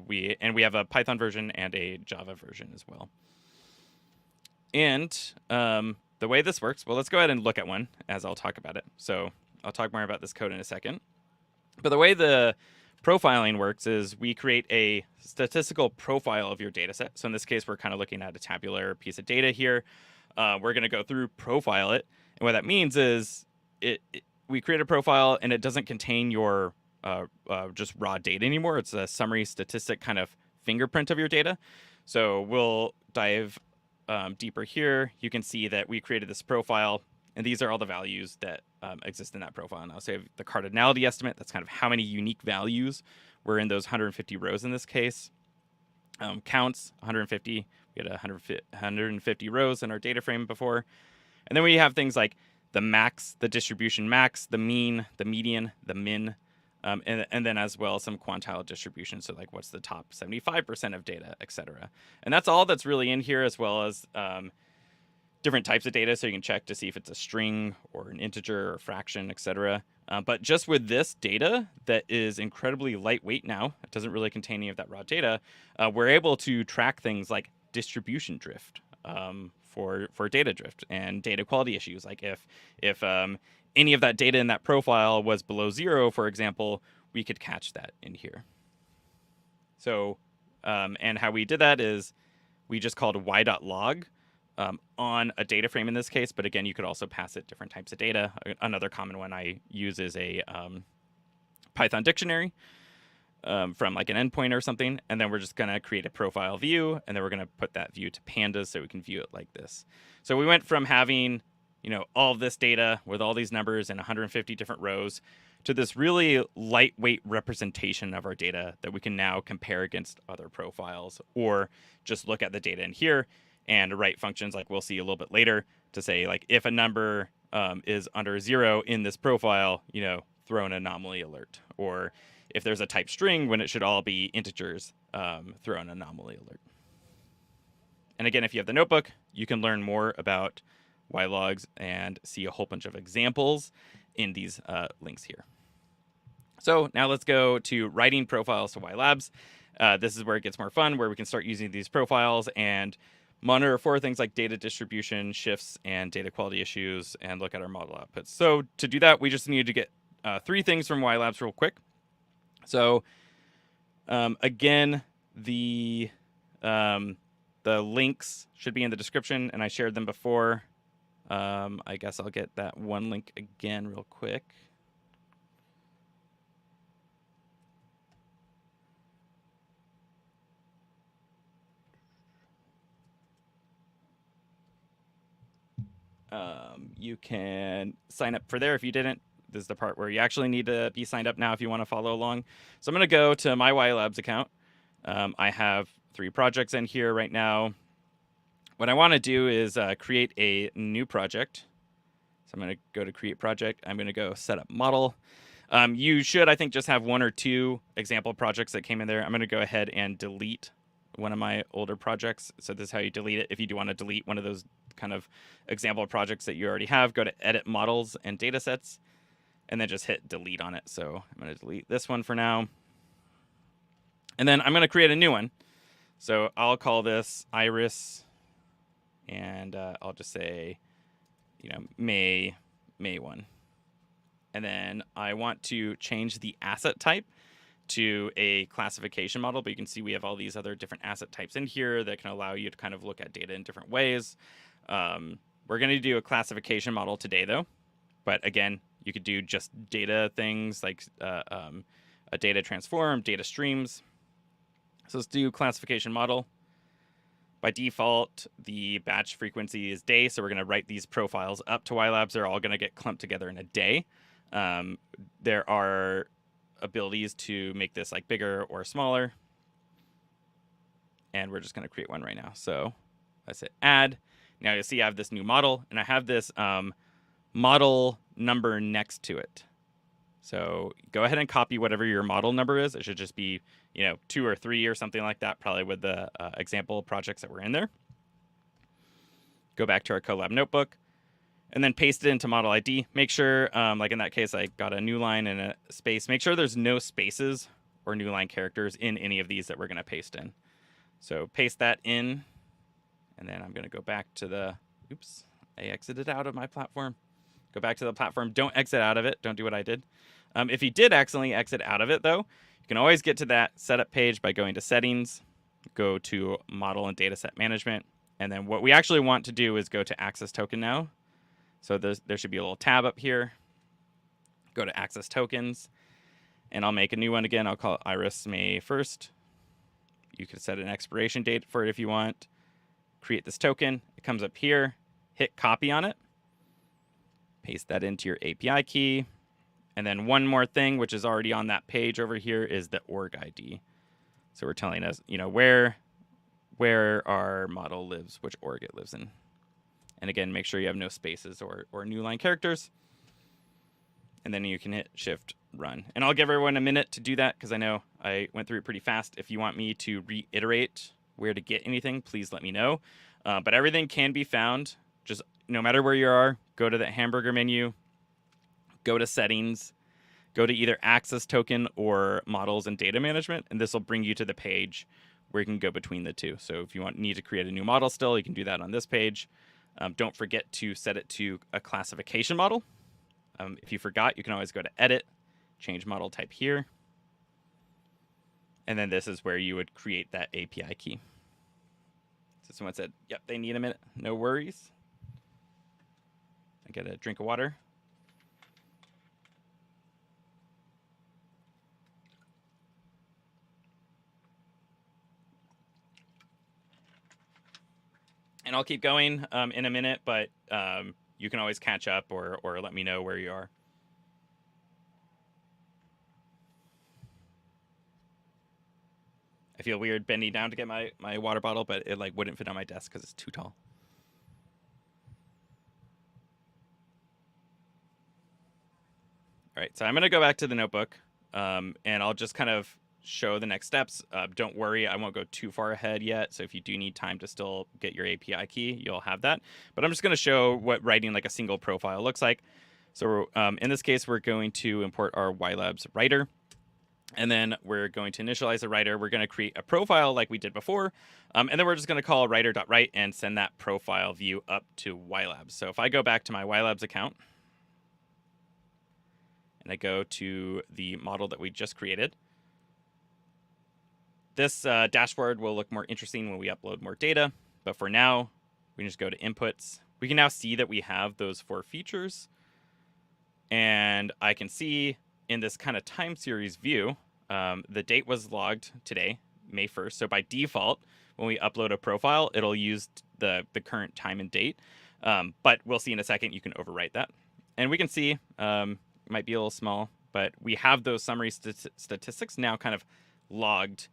We have a Python version and a Java version as well. And the way this works, well, let's go ahead and look at one as I'll talk about it. So I'll talk more about this code in a second. But the way the profiling works is we create a statistical profile of your data set. So in this case, we're kind of looking at a tabular piece of data here. We're going to go through, profile it. And what that means is we create a profile, and it doesn't contain your just raw data anymore. It's a summary statistic kind of fingerprint of your data. So we'll dive deeper here. You can see that we created this profile, And these are all the values that exist in that profile now. So you have the cardinality estimate. That's kind of how many unique values were in those 150 rows in this case. Counts, 150. We had 150 rows in our data frame before. And then we have things like the max, the distribution max, the mean, the median, the min, and then as well some quantile distribution. So like what's the top 75% of data, et cetera. And that's all that's really in here, as well as different types of data. So you can check to see if it's a string or an integer or a fraction, et cetera. But just with this data that is incredibly lightweight now, it doesn't really contain any of that raw data, we're able to track things like distribution drift for data drift and data quality issues. Like if any of that data in that profile was below 0, for example, we could catch that in here. So, and how we did that is we just called y.log on a data frame in this case, but again, you could also pass it different types of data. Another common one I use is a Python dictionary from like an endpoint or something, and then we're just going to create a profile view, and then we're going to put that view to pandas so we can view it like this. So we went from having, you know, all of this data with all these numbers in 150 different rows to this really lightweight representation of our data that we can now compare against other profiles, or just look at the data in here and write functions like we'll see a little bit later to say, like, if a number is under 0 in this profile, you know, throw an anomaly alert. Or if there's a type string when it should all be integers, throw an anomaly alert. And again, if you have the notebook, you can learn more about ylogs and see a whole bunch of examples in these links here. So now let's go to writing profiles to ylabs. This is where it gets more fun, where we can start using these profiles and monitor for things like data distribution, shifts, and data quality issues, and look at our model outputs. So to do that, we just need to get 3 things from ylabs real quick. So again, the links should be in the description, and I shared them before. I guess I'll get that one link again real quick. You can sign up for there if you didn't. This is the part where you actually need to be signed up now if you want to follow along. So I'm going to go to my ylabs account. I have 3 projects in here right now. What I want to do is create a new project. So I'm going to go to create project. I'm going to go set up model. You should, I think, just have 1 or 2 example projects that came in there. I'm going to go ahead and delete one of my older projects. So this is how you delete it. If you do want to delete one of those kind of example projects that you already have, go to edit models and datasets, and then just hit delete on it. So I'm going to delete this one for now. And then I'm going to create a new one. So I'll call this Iris, and I'll just say, you know, May 1. And then I want to change the asset type to a classification model, but you can see we have all these other different asset types in here that can allow you to kind of look at data in different ways. We're going to do a classification model today, though. But again, you could do just data things like a data transform, data streams. So let's do classification model. By default, the batch frequency is day, so we're going to write these profiles up to ylabs. They're all going to get clumped together in a day. There are abilities to make this like bigger or smaller, and we're just going to create one right now. So let's hit add. Now you'll see I have this new model, and I have this model number next to it. So go ahead and copy whatever your model number is. It should just be, you know, 2 or 3 or something like that, probably with the example projects that were in there. Go back to our Colab notebook, and then paste it into model ID. Make sure, like in that case, I got a new line and a space. Make sure there's no spaces or new line characters in any of these that we're going to paste in. So paste that in, and then I'm going to go back to the, oops, I exited out of my platform. Go back to the platform. Don't exit out of it. Don't do what I did. If you did accidentally exit out of it, though, you can always get to that setup page by going to settings, go to model and dataset management. And then what we actually want to do is go to access token now. So there should be a little tab up here. Go to access tokens, and I'll make a new one again. I'll call it Iris May 1st. You could set an expiration date for it if you want. Create this token. It comes up here. Hit copy on it. Paste that into your API key. And then one more thing, which is already on that page over here, is the org ID. So we're telling us, where our model lives, which org it lives in. And again, make sure you have no spaces or new line characters. And then you can hit Shift Run. And I'll give everyone a minute to do that because I know I went through it pretty fast. If you want me to reiterate where to get anything, please let me know. But everything can be found. Just no matter where you are, go to the hamburger menu, go to Settings, go to either Access Token or Models and Data Management, and this will bring you to the page where you can go between the two. So if you need to create a new model still, you can do that on this page. Don't forget to set it to a classification model. If you forgot, you can always go to Edit, change model type here. And then this is where you would create that API key. So someone said, yep, they need a minute. No worries. I get a drink of water. And I'll keep going in a minute, but you can always catch up or let me know where you are. I feel weird bending down to get my water bottle, but it wouldn't fit on my desk because it's too tall. All right, so I'm going to go back to the notebook, and I'll just kind of show the next steps. Don't worry, I won't go too far ahead yet. So if you do need time to still get your API key, you'll have that. But I'm just going to show what writing a single profile looks like. So in this case, we're going to import our YLabs writer. And then we're going to initialize the writer. We're going to create a profile like we did before. And then we're just going to call writer.write and send that profile view up to YLabs. So if I go back to my YLabs account, and I go to the model that we just created, this dashboard will look more interesting when we upload more data. But for now, we can just go to inputs. We can now see that we have those 4 features. And I can see in this kind of time series view, the date was logged today, May 1st. So by default, when we upload a profile, it'll use the current time and date. But we'll see in a second, you can overwrite that. And we can see, it might be a little small, but we have those summary statistics now kind of logged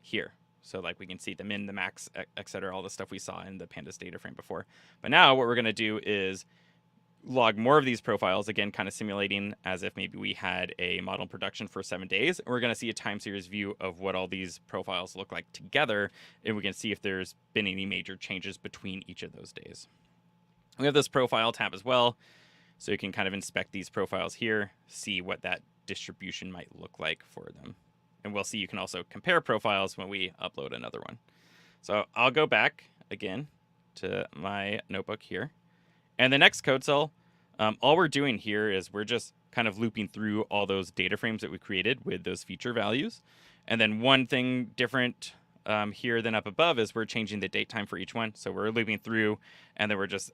here. So we can see the min, the max, et cetera, all the stuff we saw in the pandas data frame before. But now what we're going to do is log more of these profiles, again, kind of simulating as if maybe we had a model in production for 7 days. And we're going to see a time series view of what all these profiles look like together. And we can see if there's been any major changes between each of those days. We have this profile tab as well. So you can kind of inspect these profiles here, see what that distribution might look like for them. And we'll see you can also compare profiles when we upload another one. So I'll go back again to my notebook here. And the next code cell, all we're doing here is we're just kind of looping through all those data frames that we created with those feature values. And then one thing different here than up above is we're changing the date time for each one. So we're looping through, and then we're just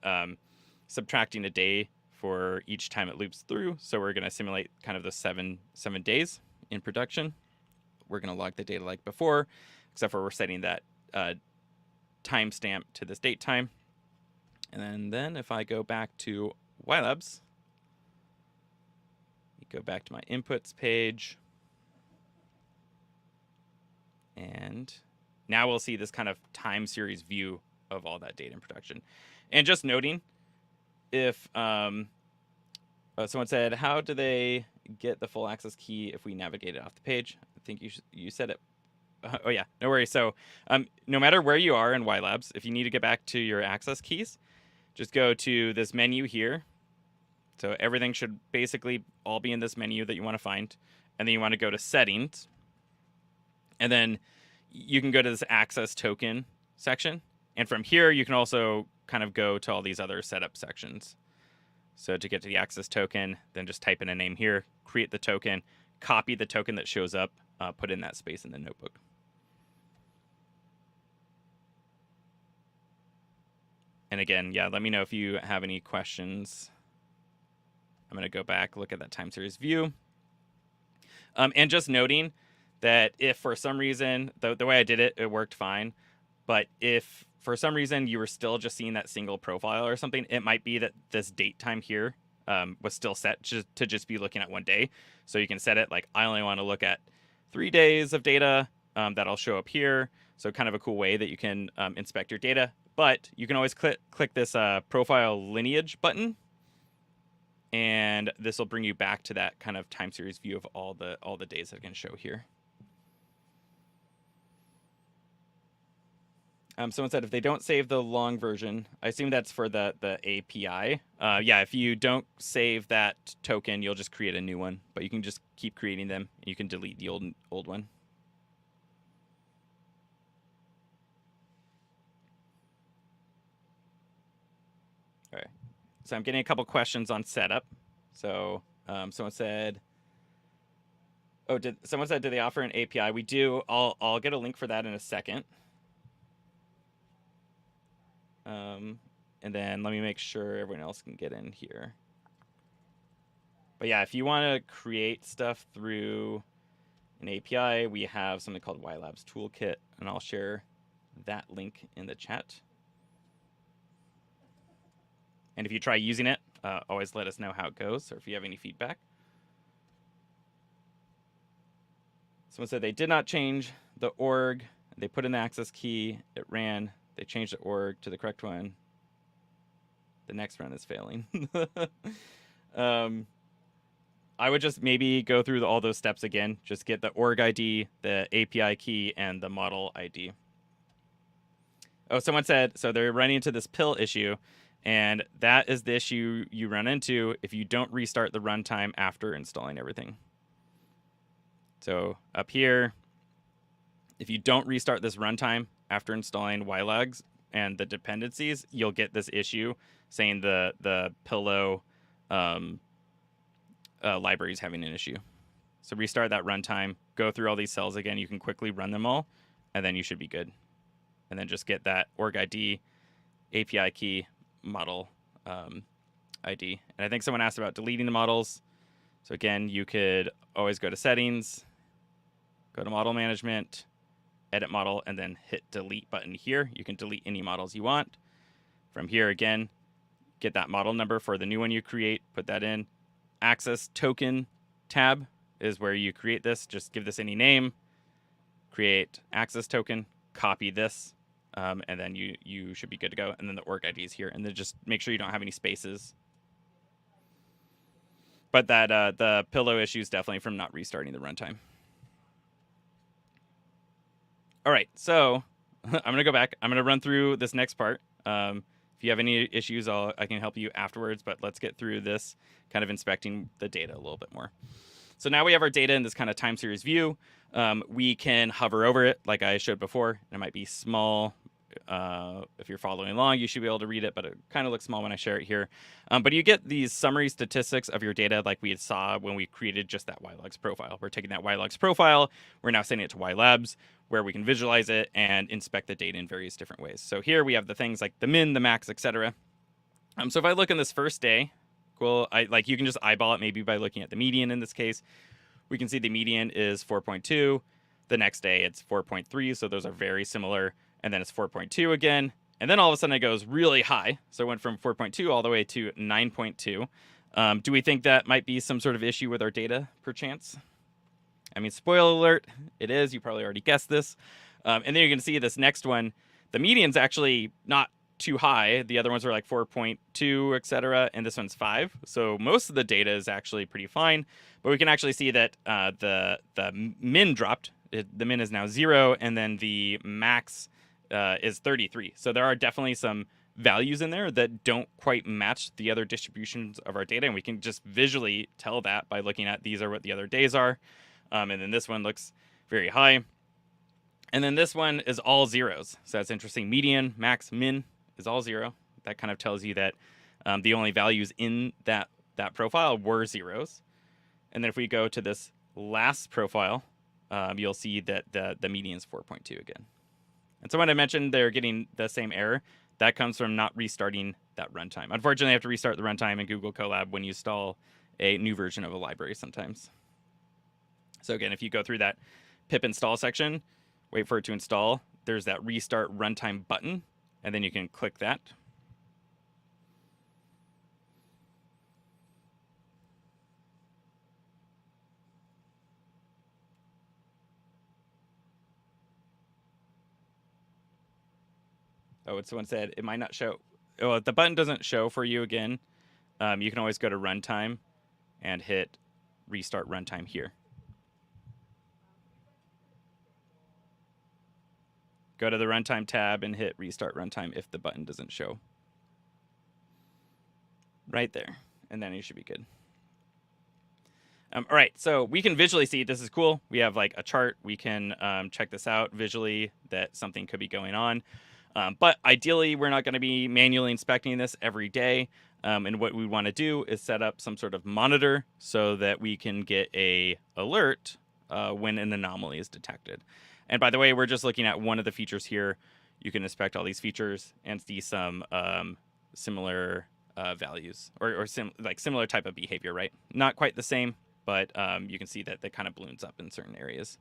subtracting a day for each time it loops through. So we're going to simulate kind of the seven days in production. We're going to log the data like before, except for we're setting that timestamp to this date time. And then if I go back to YLabs, go back to my inputs page, and now we'll see this kind of time series view of all that data in production. And just noting, if someone said, how do they get the full access key if we navigate it off the page? I think you said it. Oh yeah, no worries. So no matter where you are in YLabs, if you need to get back to your access keys, just go to this menu here. So everything should basically all be in this menu that you want to find. And then you want to go to settings. And then you can go to this access token section. And from here, you can also kind of go to all these other setup sections. So to get to the access token, then just type in a name here, create the token, copy the token that shows up, put in that space in the notebook. And again, yeah, let me know if you have any questions. I'm going to go back, look at that time series view. And just noting that if for some reason, the way I did it, it worked fine. But if for some reason you were still just seeing that single profile or something, it might be that this date time here was still set to just be looking at one day. So you can set it like, I only want to look at 3 days of data that'll show up here. So kind of a cool way that you can inspect your data. But you can always click this profile lineage button, and this will bring you back to that kind of time series view of all the days that I can show here. Someone said if they don't save the long version, I assume that's for the API. Yeah, if you don't save that token, you'll just create a new one, but you can just keep creating them. And you can delete the old one. All right, so I'm getting a couple questions on setup. So someone said, oh, someone said, do they offer an API? We do. I'll get a link for that in a second. And then let me make sure everyone else can get in here. But yeah, if you want to create stuff through an API, we have something called YLabs Toolkit, and I'll share that link in the chat. And if you try using it, always let us know how it goes, or if you have any feedback. Someone said they did not change the org. They put in the access key. It ran. They changed the org to the correct one. The next run is failing. I would just maybe go through all those steps again. Just get the org ID, the API key, and the model ID. Oh, someone said, so they're running into this pill issue, and that is the issue you run into if you don't restart the runtime after installing everything. So up here, if you don't restart this runtime after installing YLabs and the dependencies, you'll get this issue saying the pillow library is having an issue. So restart that runtime, go through all these cells again. You can quickly run them all, and then you should be good. And then just get that org ID, API key, model ID. And I think someone asked about deleting the models. So again, you could always go to settings, go to model management, edit model, and then hit delete button here. You can delete any models you want. From here again, get that model number for the new one you create, put that in. Access token tab is where you create this. Just give this any name, create access token, copy this, and then you should be good to go. And then the org ID is here, and then just make sure you don't have any spaces. But that the pillow issue is definitely from not restarting the runtime. All right, so I'm going to go back. I'm going to run through this next part. If you have any issues, I can help you afterwards, but let's get through this kind of inspecting the data a little bit more. So now we have our data in this kind of time series view. We can hover over it like I showed before. It might be small. If you're following along, you should be able to read it, but it kind of looks small when I share it here. But you get these summary statistics of your data like we saw when we created just that YLabs profile. We're taking that YLabs profile, we're now sending it to YLabs, where we can visualize it and inspect the data in various different ways. So here we have the things like the min, the max, etc. So if I look in this first day, cool, you can just eyeball it maybe by looking at the median in this case. We can see the median is 4.2. The next day it's 4.3, so those are very similar. And then it's 4.2 again. And then all of a sudden it goes really high. So it went from 4.2 all the way to 9.2. Do we think that might be some sort of issue with our data, perchance? I mean, spoiler alert, it is. You probably already guessed this. And then you can see this next one. The median's actually not too high. The other ones are like 4.2, etc. And this one's 5. So most of the data is actually pretty fine. But we can actually see that the min dropped. The min is now 0. And then the max is 33. So there are definitely some values in there that don't quite match the other distributions of our data. And we can just visually tell that by looking at these are what the other days are. And then this one looks very high. And then this one is all zeros. So that's interesting. Median, max, min is all 0. That kind of tells you that the only values in that profile were zeros. And then if we go to this last profile, you'll see that the median is 4.2 again. And so when I mentioned they're getting the same error, that comes from not restarting that runtime. Unfortunately, I have to restart the runtime in Google Colab when you install a new version of a library sometimes. So again, if you go through that pip install section, wait for it to install, there's that restart runtime button and then you can click that. Oh, someone said it might not show. Oh, if the button doesn't show for you again, you can always go to runtime and hit restart runtime here. Go to the runtime tab and hit restart runtime if the button doesn't show. Right there. And then you should be good. All right, so we can visually see this is cool. We have like a chart. We can check this out visually that something could be going on. But ideally, we're not going to be manually inspecting this every day. And what we want to do is set up some sort of monitor so that we can get a alert when an anomaly is detected. And by the way, we're just looking at one of the features here. You can inspect all these features and see some similar values or similar type of behavior, right? Not quite the same, but you can see that they kind of balloons up in certain areas.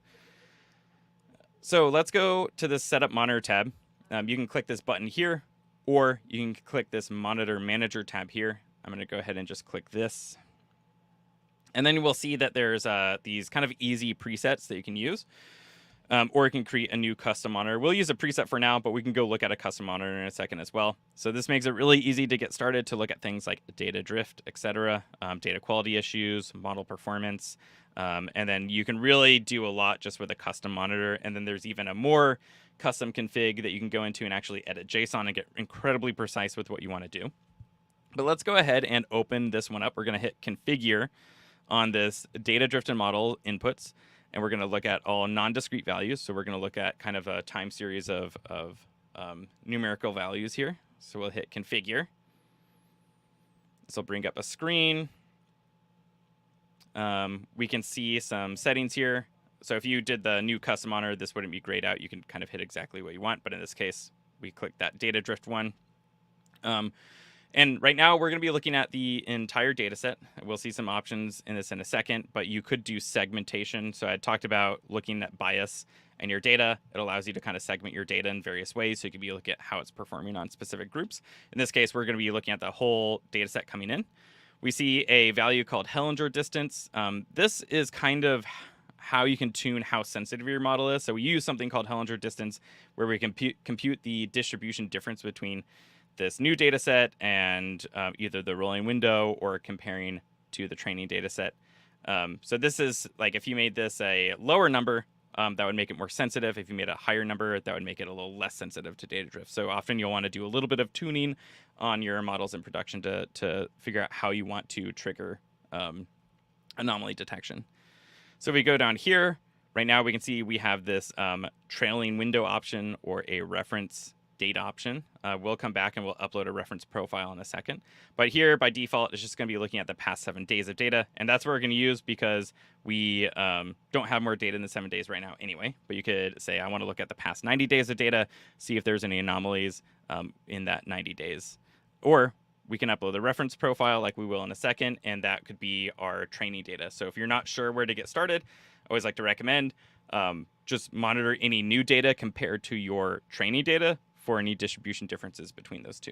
So let's go to the Setup Monitor tab. You can click this button here, or you can click this Monitor Manager tab here. I'm going to go ahead and just click this. And then we'll see that there's these kind of easy presets that you can use. Or you can create a new custom monitor. We'll use a preset for now, but we can go look at a custom monitor in a second as well. So this makes it really easy to get started to look at things like data drift, etc., data quality issues, model performance, and then you can really do a lot just with a custom monitor. And then there's even a more custom config that you can go into and actually edit JSON and get incredibly precise with what you want to do. But let's go ahead and open this one up. We're going to hit configure on this data drift and model inputs. And we're going to look at all non-discrete values. So we're going to look at kind of a time series of numerical values here. So we'll hit configure. This will bring up a screen. We can see some settings here. So if you did the new custom monitor, this wouldn't be grayed out. You can kind of hit exactly what you want. But in this case, we click that data drift one. And right now, we're going to be looking at the entire data set. We'll see some options in this in a second, but you could do segmentation. So I talked about looking at bias in your data. It allows you to kind of segment your data in various ways. So you can be looking at how it's performing on specific groups. In this case, we're going to be looking at the whole data set coming in. We see a value called Hellinger distance. This is kind of how you can tune how sensitive your model is. So we use something called Hellinger distance, where we can compute the distribution difference between this new data set and either the rolling window or comparing to the training data set. So this is like if you made this a lower number, that would make it more sensitive. If you made a higher number, that would make it a little less sensitive to data drift. So often you'll want to do a little bit of tuning on your models in production to figure out how you want to trigger anomaly detection. So if we go down here, right now we can see we have this trailing window option or a reference date option. We'll come back and we'll upload a reference profile in a second. But here, by default, it's just going to be looking at the past 7 days of data. And that's what we're going to use because we don't have more data than 7 days right now anyway. But you could say, I want to look at the past 90 days of data, see if there's any anomalies in that 90 days. Or we can upload the reference profile like we will in a second, and that could be our training data. So if you're not sure where to get started, I always like to recommend just monitor any new data compared to your training data for any distribution differences between those two.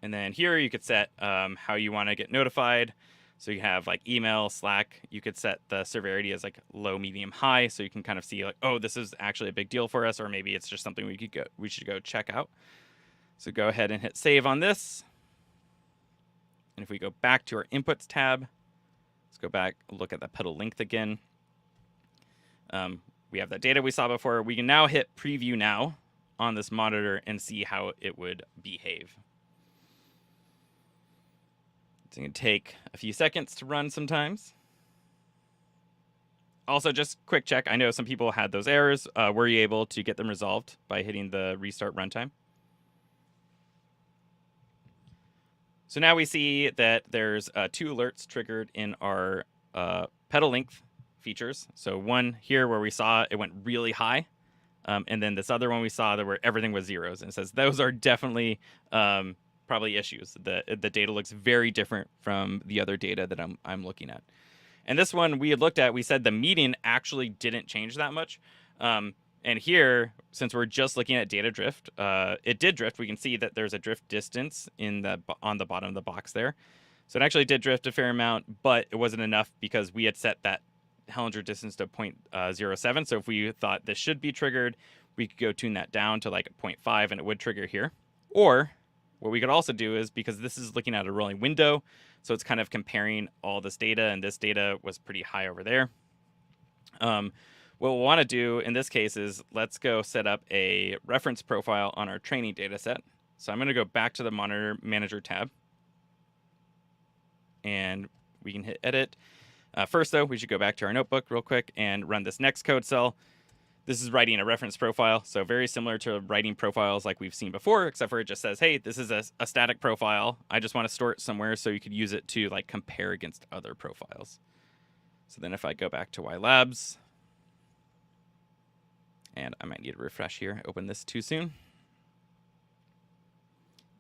And then here you could set how you want to get notified. So you have like email, Slack. You could set the severity as like low, medium, high, so you can kind of see like, oh, this is actually a big deal for us, or maybe it's just something we should go check out. So go ahead and hit save on this. And if we go back to our inputs tab, let's go back, look at the pedal length again. We have that data we saw before. We can now hit preview now on this monitor and see how it would behave. It's going to take a few seconds to run sometimes. Also, just quick check. I know some people had those errors. Were you able to get them resolved by hitting the restart runtime? So now we see that there's 2 alerts triggered in our pedal length features. So one here where we saw it went really high, and then this other one we saw that where everything was zeros, and it says those are definitely probably issues. The data looks very different from the other data that I'm looking at. And this one we had looked at, we said the median actually didn't change that much. And here, since we're just looking at data drift, it did drift. We can see that there's a drift distance on the bottom of the box there. So it actually did drift a fair amount, but it wasn't enough because we had set that Hellinger distance to 0.07. So if we thought this should be triggered, we could go tune that down to like 0.5 and it would trigger here. Or what we could also do is, because this is looking at a rolling window, so it's kind of comparing all this data, and this data was pretty high over there. What we'll want to do in this case is let's go set up a reference profile on our training data set. So I'm going to go back to the Monitor Manager tab. And we can hit Edit. First, though, we should go back to our notebook real quick and run this next code cell. This is writing a reference profile, so very similar to writing profiles like we've seen before, except for it just says, hey, this is a static profile. I just want to store it somewhere so you could use it to like compare against other profiles. So then if I go back to Y Labs, and I might need to refresh here. I opened this too soon.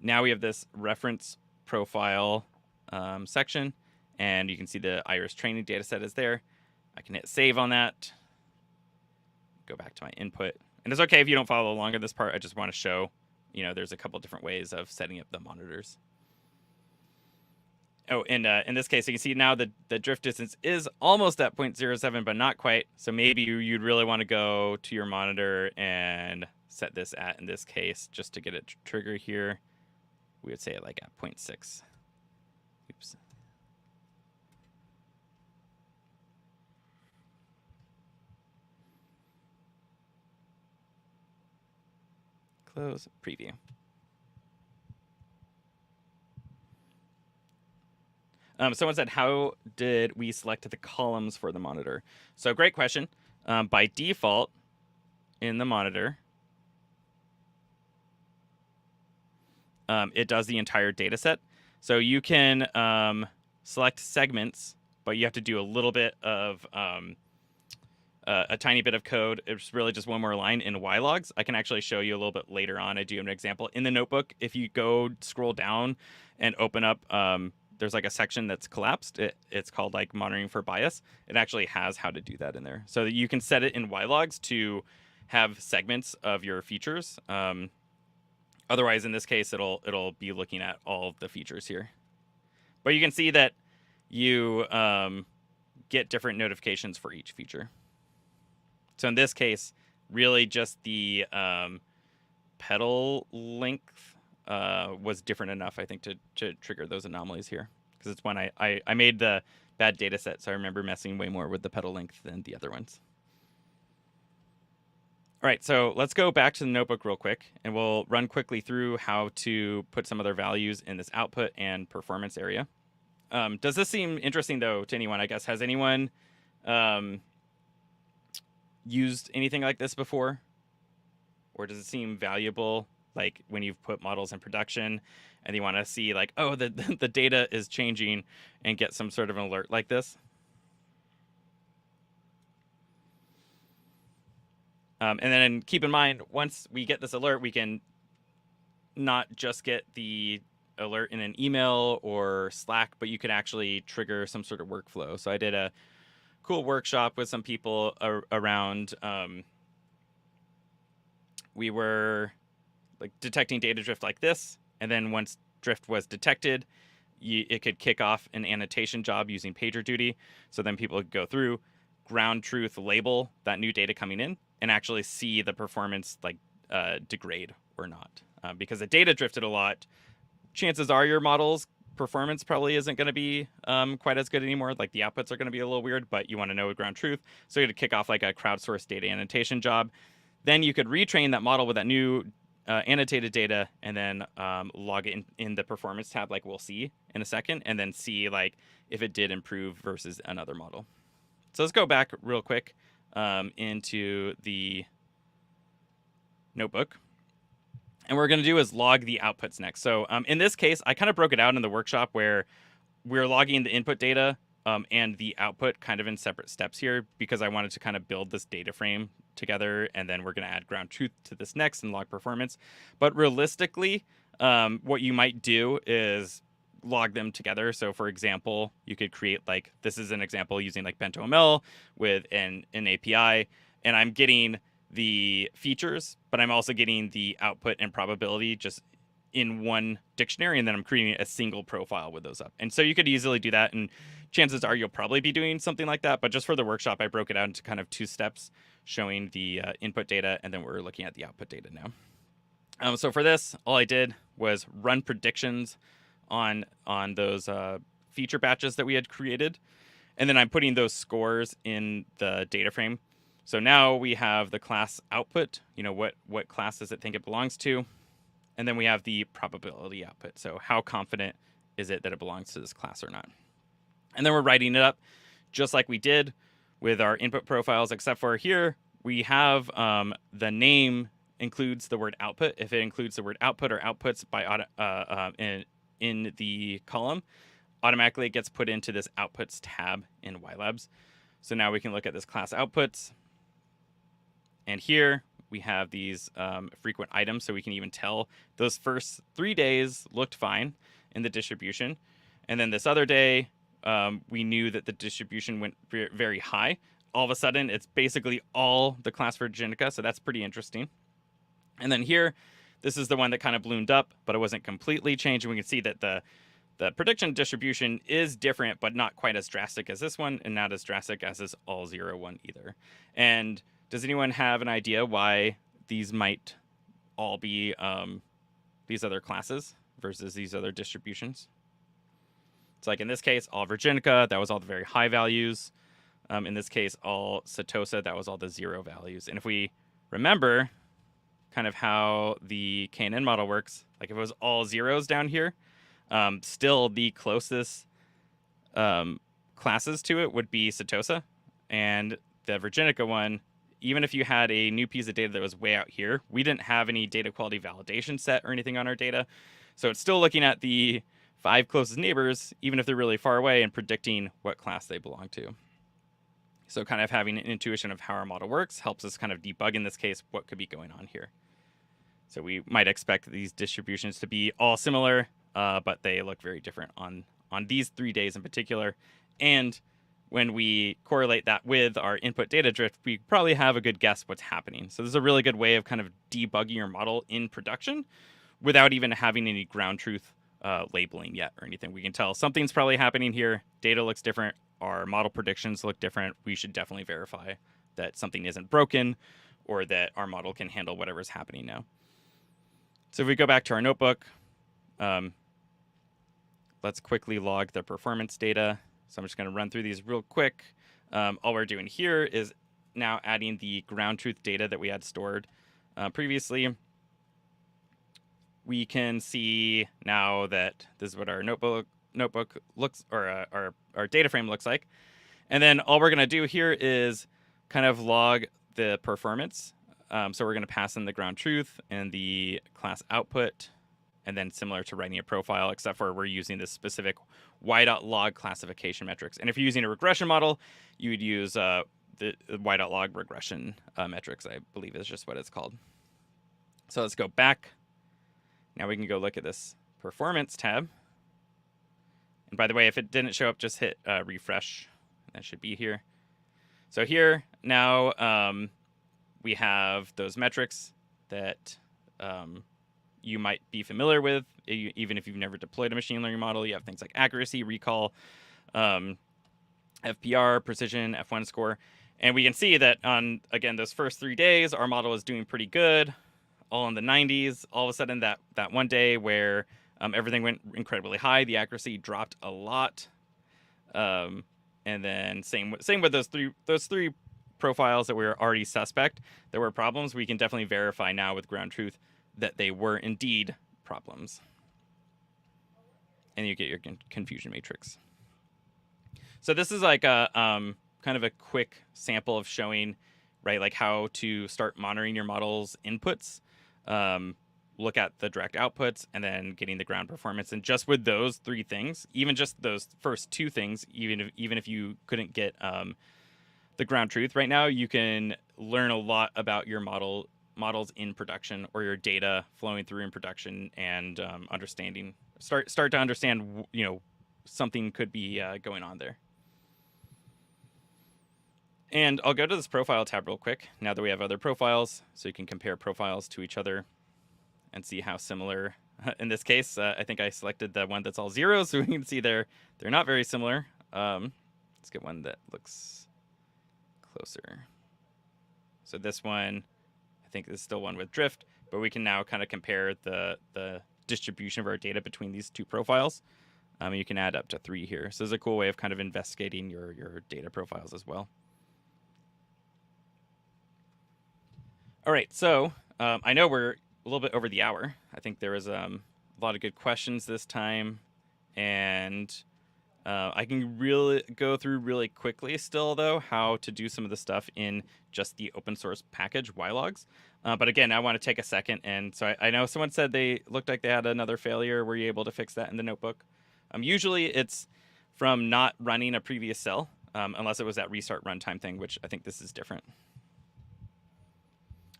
Now we have this reference profile section, and you can see the Iris training data set is there. I can hit save on that. Go back to my input. And it's okay if you don't follow along in this part. I just want to show, there's a couple different ways of setting up the monitors. Oh, and in this case, you can see now the drift distance is almost at 0.07, but not quite. So maybe you'd really want to go to your monitor and set this at, in this case, just to get it trigger here. We would say it like at 0.6. Oops. Close, preview. Someone said, how did we select the columns for the monitor? So great question. By default, in the monitor, it does the entire data set. So you can select segments, but you have to do a little bit of a tiny bit of code. It's really just one more line in YLogs. I can actually show you a little bit later on. I do have an example in the notebook. If you go scroll down and open up, there's like a section that's collapsed. It's called like monitoring for bias. It actually has how to do that in there. So that you can set it in YLogs to have segments of your features. Otherwise, in this case, it'll be looking at all of the features here. But you can see that you get different notifications for each feature. So in this case, really just the pedal length was different enough, I think, to trigger those anomalies here. Because it's when I made the bad data set, so I remember messing way more with the pedal length than the other ones. All right, so let's go back to the notebook real quick, and we'll run quickly through how to put some other values in this output and performance area. Does this seem interesting, though, to anyone? I guess, has anyone used anything like this before? Or does it seem valuable, like when you've put models in production and you want to see like, oh, the data is changing, and get some sort of an alert like this? And then keep in mind, once we get this alert, we can not just get the alert in an email or Slack, but you could actually trigger some sort of workflow. So I did a cool workshop with some people around, we were like detecting data drift like this. And then once drift was detected, it could kick off an annotation job using PagerDuty. So then people could go through, ground truth label that new data coming in, and actually see the performance like degrade or not. Because the data drifted a lot, chances are your model's performance probably isn't going to be quite as good anymore. Like the outputs are going to be a little weird, but you want to know ground truth. So you had to kick off like a crowdsourced data annotation job. Then you could retrain that model with that new annotated data, and then log it in the performance tab like we'll see in a second, and then see like if it did improve versus another model. So let's go back real quick into the notebook. And what we're going to do is log the outputs next. So in this case, I kind of broke it out in the workshop where we're logging the input data and the output kind of in separate steps here, because I wanted to kind of build this data frame together, and then we're going to add ground truth to this next and log performance. But realistically, what you might do is log them together. So for example, you could create this is an example using like BentoML with an API, and I'm getting the features, but I'm also getting the output and probability just in one dictionary, and then I'm creating a single profile with those up. And so you could easily do that, and chances are you'll probably be doing something like that. But just for the workshop, I broke it out into kind of 2 steps, showing the input data, and then we're looking at the output data now. So for this, all I did was run predictions on those feature batches that we had created, and then I'm putting those scores in the data frame. So now we have the class output, what class does it think it belongs to? And then we have the probability output. So how confident is it that it belongs to this class or not? And then we're writing it up just like we did with our input profiles, except for here we have the name includes the word output. If it includes the word output or outputs by in the column, automatically it gets put into this outputs tab in YLabs. So now we can look at this class outputs. And here we have these frequent items, so we can even tell those first 3 days looked fine in the distribution. And then this other day, we knew that the distribution went very high. All of a sudden, it's basically all the class Virginica, so that's pretty interesting. And then here, this is the one that kind of ballooned up, but it wasn't completely changed. And we can see that the prediction distribution is different, but not quite as drastic as this one, and not as drastic as this all 0 one either. And does anyone have an idea why these might all be these other classes versus these other distributions? It's like in this case, all Virginica, that was all the very high values. In this case, all Setosa, that was all the 0 values. And if we remember kind of how the KNN model works, like if it was all 0s down here, still the closest classes to it would be Setosa. And the Virginica one, even if you had a new piece of data that was way out here, we didn't have any data quality validation set or anything on our data. So it's still looking at the 5 closest neighbors, even if they're really far away, and predicting what class they belong to. So kind of having an intuition of how our model works helps us kind of debug, in this case, what could be going on here. So we might expect these distributions to be all similar, but they look very different on these 3 days in particular. And when we correlate that with our input data drift, we probably have a good guess what's happening. So this is a really good way of kind of debugging your model in production without even having any ground truth labeling yet or anything. We can tell something's probably happening here. Data looks different. Our model predictions look different. We should definitely verify that something isn't broken or that our model can handle whatever's happening now. So if we go back to our notebook, let's quickly log the performance data. So I'm just going to run through these real quick. All we're doing here is now adding the ground truth data that we had stored previously. We can see now that this is what our notebook looks, or our data frame looks like. And then all we're going to do here is kind of log the performance. So we're going to pass in the ground truth and the class output. And then similar to writing a profile, except for we're using this specific y.log classification metrics. And if you're using a regression model, you would use the y.log regression metrics, I believe is just what it's called. So let's go back. Now we can go look at this performance tab. And by the way, if it didn't show up, just hit refresh. That should be here. So here now we have those metrics that you might be familiar with, even if you've never deployed a machine learning model. You have things like accuracy, recall, FPR, precision, F1 score. And we can see that on, again, those first 3 days, our model is doing pretty good, all in the 90s. All of a sudden, that one day where everything went incredibly high, the accuracy dropped a lot. And then same with those three profiles that we were already suspect there were problems. We can definitely verify now with ground truth that they were indeed problems. And you get your confusion matrix. So this is like a kind of a quick sample of showing, right, like how to start monitoring your model's inputs, look at the direct outputs, and then getting the ground performance. And just with those 3 things, even just those first 2 things, even if you couldn't get the ground truth right now, you can learn a lot about your models in production, or your data flowing through in production, and start to understand, something could be going on there. And I'll go to this profile tab real quick now that we have other profiles, so you can compare profiles to each other and see how similar. In this case, I think I selected the one that's all zeros, so we can see they're not very similar. Let's get one that looks closer. So this one, I think is still one with drift, but we can now kind of compare the distribution of our data between these two profiles. You can add up to 3 here. So this is a cool way of kind of investigating your data profiles as well. All right, so I know we're a little bit over the hour. I think there was a lot of good questions this time, and I can really go through really quickly still, though, how to do some of the stuff in just the open source package ylogs. But again, I want to take a second. And so I know someone said they looked like they had another failure. Were you able to fix that in the notebook? Usually it's from not running a previous cell, unless it was that restart runtime thing, which I think this is different.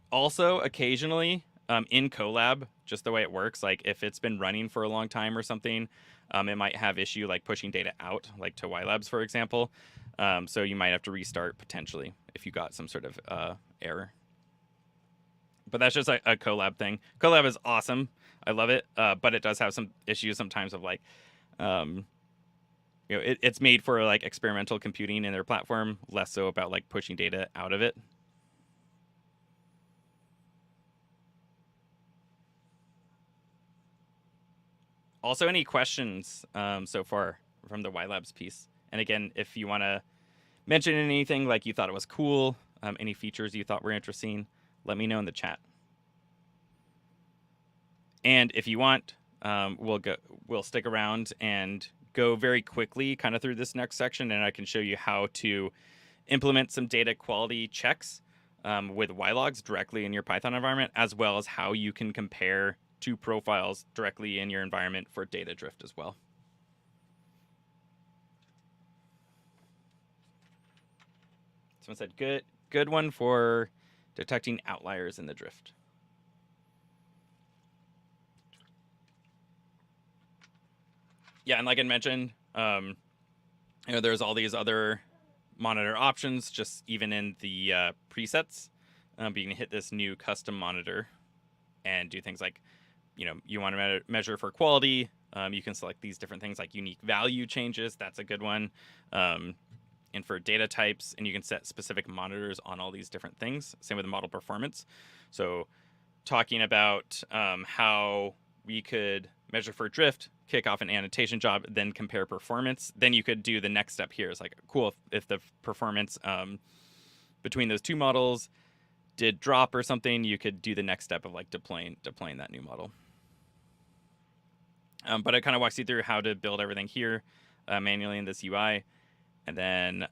Also, occasionally in Colab, just the way it works, like if it's been running for a long time or something, it might have issue like pushing data out, like to YLabs, for example. So you might have to restart potentially if you got some sort of error. But that's just a Colab thing. Colab is awesome. I love it. But it does have some issues sometimes of like, it's made for like experimental computing in their platform, less so about like pushing data out of it. Also, any questions so far from the YLabs piece? And again, if you want to mention anything like you thought it was cool, any features you thought were interesting, let me know in the chat. And if you want, we'll stick around and go very quickly kind of through this next section, and I can show you how to implement some data quality checks with ylogs directly in your Python environment, as well as how you can compare 2 profiles directly in your environment for data drift as well. Someone said, good one for detecting outliers in the drift. Yeah, and like I mentioned, there's all these other monitor options, just even in the presets. But you can hit this new custom monitor and do things like, you want to measure for quality. You can select these different things like unique value changes. That's a good one. And for data types, and you can set specific monitors on all these different things. Same with the model performance. So talking about how we could measure for drift, kick off an annotation job, then compare performance. Then you could do the next step here. It's like, cool, if the performance between those 2 models did drop or something, you could do the next step of like deploying that new model. But it kind of walks you through how to build everything here manually in this UI. And then,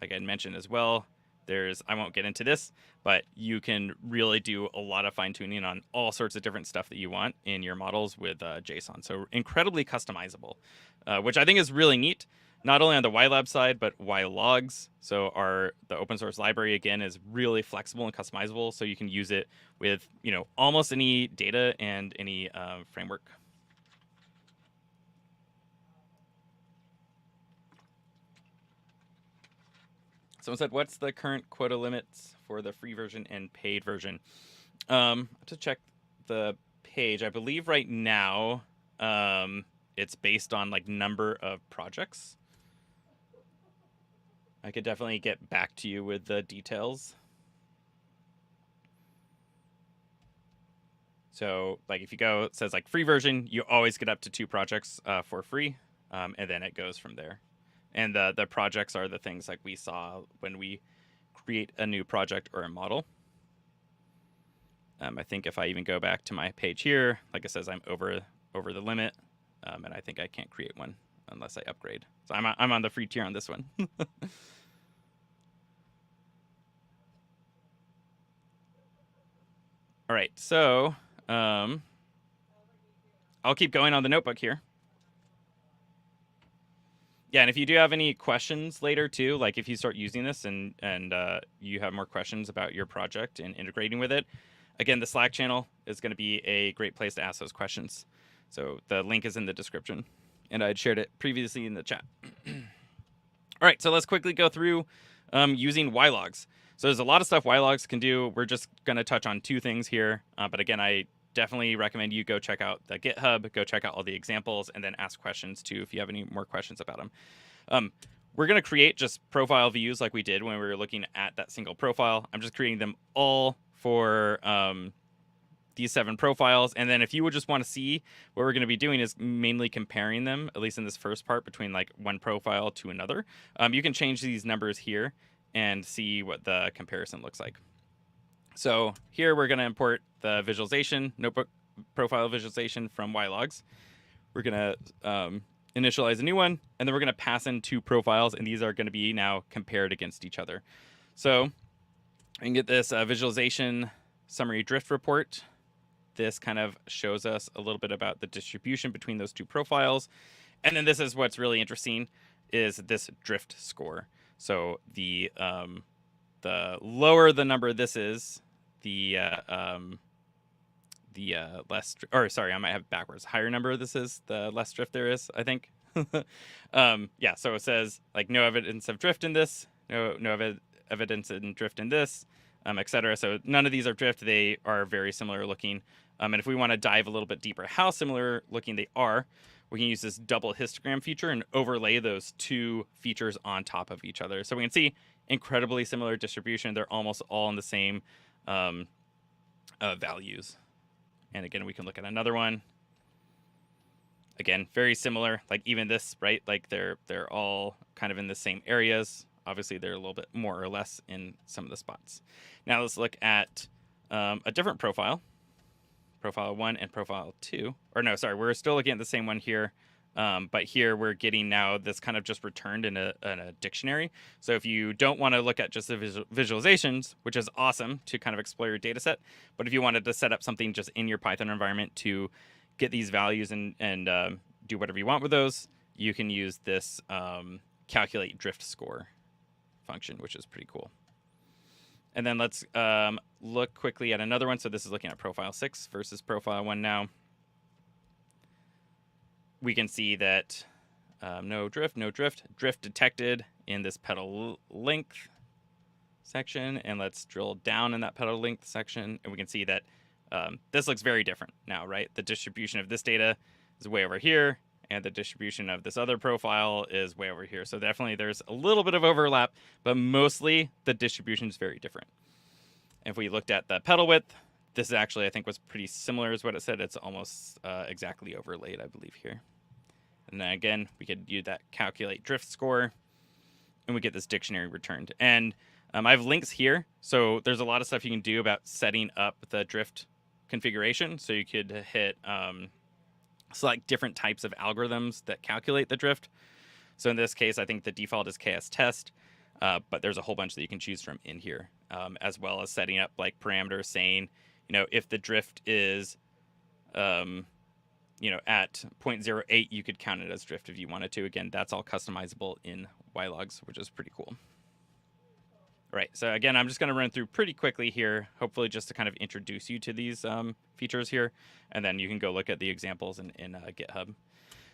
like I mentioned as well, I won't get into this, but you can really do a lot of fine tuning on all sorts of different stuff that you want in your models with JSON. So incredibly customizable, which I think is really neat. Not only on the YLab side, but ylogs. So the open source library, again, is really flexible and customizable. So you can use it with, almost any data and any framework. Someone said, what's the current quota limits for the free version and paid version? To check the page, I believe right now it's based on like number of projects. I could definitely get back to you with the details. So like if you go, it says like free version, you always get up to 2 projects for free. And then it goes from there. And the projects are the things like we saw when we create a new project or a model. I think if I even go back to my page here, like it says, I'm over the limit. And I think I can't create one unless I upgrade. So I'm on the free tier on this one. All right, so I'll keep going on the notebook here. Yeah, and if you do have any questions later too, like if you start using this and you have more questions about your project and integrating with it, again, the Slack channel is going to be a great place to ask those questions. So the link is in the description, and I'd shared it previously in the chat. All right, so let's quickly go through using ylogs. So there's a lot of stuff ylogs can do. We're just going to touch on 2 things here. But again, I definitely recommend you go check out the GitHub, go check out all the examples, and then ask questions too if you have any more questions about them. We're going to create just profile views like we did when we were looking at that single profile. I'm just creating them all for these 7 profiles. And then if you would just want to see, what we're going to be doing is mainly comparing them, at least in this first part, between like one profile to another. You can change these numbers here and see what the comparison looks like. So here we're going to import the visualization, notebook profile visualization from ylogs. We're going to initialize a new one, and then we're going to pass in 2 profiles, and these are going to be now compared against each other. So we can get this visualization summary drift report. This kind of shows us a little bit about the distribution between those 2 profiles. And then this is what's really interesting, is this drift score. So the lower the number this is, the less, or sorry, I might have it backwards. Higher number this is, the less drift there is, I think. Yeah, so it says like no evidence of drift in this, no evidence in drift in this, etc. So none of these are drift. They are very similar looking. And if we want to dive a little bit deeper, how similar looking they are, we can use this double histogram feature and overlay those 2 features on top of each other. So we can see incredibly similar distribution. They're almost all in the same values. And again, we can look at another one. Again, very similar. Like even this, right? Like they're all kind of in the same areas. Obviously, they're a little bit more or less in some of the spots. Now let's look at a different profile. Profile 1 and profile 2. Or no, sorry, we're still looking at the same one here. But here we're getting now this kind of just returned in a dictionary. So if you don't want to look at just the visualizations, which is awesome to kind of explore your data set, but if you wanted to set up something just in your Python environment to get these values and do whatever you want with those, you can use this calculate drift score function, which is pretty cool. And then let's look quickly at another one. So this is looking at profile 6 versus profile 1 now. We can see that no drift detected in this petal length section. And let's drill down in that petal length section. And we can see that this looks very different now, right? The distribution of this data is way over here, and the distribution of this other profile is way over here. So definitely there's a little bit of overlap, but mostly the distribution is very different. If we looked at the petal width, this actually I think was pretty similar is what it said. It's almost exactly overlaid, I believe, here. And then again, we could use that calculate drift score, and we get this dictionary returned. And I have links here. So there's a lot of stuff you can do about setting up the drift configuration. So you could hit select different types of algorithms that calculate the drift. So in this case, I think the default is KS test, but there's a whole bunch that you can choose from in here, as well as setting up like parameters saying, if the drift is, at 0.08, you could count it as drift if you wanted to. Again, that's all customizable in ylogs, which is pretty cool. All right, so again, I'm just going to run through pretty quickly here, hopefully just to kind of introduce you to these features here, and then you can go look at the examples in GitHub.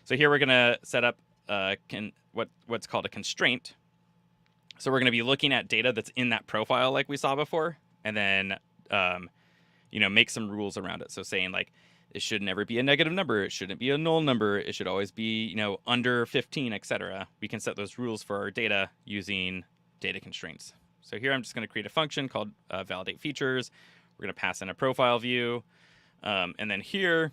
So here we're going to set up what's called a constraint. So we're going to be looking at data that's in that profile like we saw before, and then make some rules around it. So saying like it should never be a negative number, it shouldn't be a null number, it should always be under 15, etc. We can set those rules for our data using data constraints. So here I'm just going to create a function called validate features. We're going to pass in a profile view. And then here,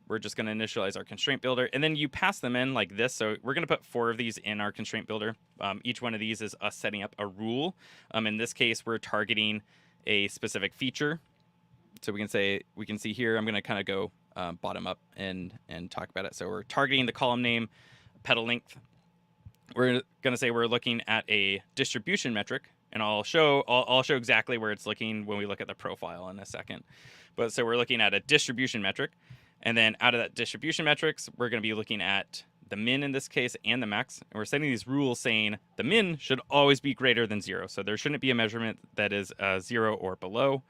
we're just going to initialize our constraint builder. And then you pass them in like this. So we're going to put 4 of these in our constraint builder. Each one of these is us setting up a rule. In this case, we're targeting a specific feature. So we can see here, I'm going to kind of go bottom up and talk about it. So we're targeting the column name, petal length. We're going to say we're looking at a distribution metric. And I'll show exactly where it's looking when we look at the profile in a second. But so we're looking at a distribution metric. And then out of that distribution metrics, we're going to be looking at the min in this case and the max. And we're setting these rules saying the min should always be greater than 0. So there shouldn't be a measurement that is 0 or below.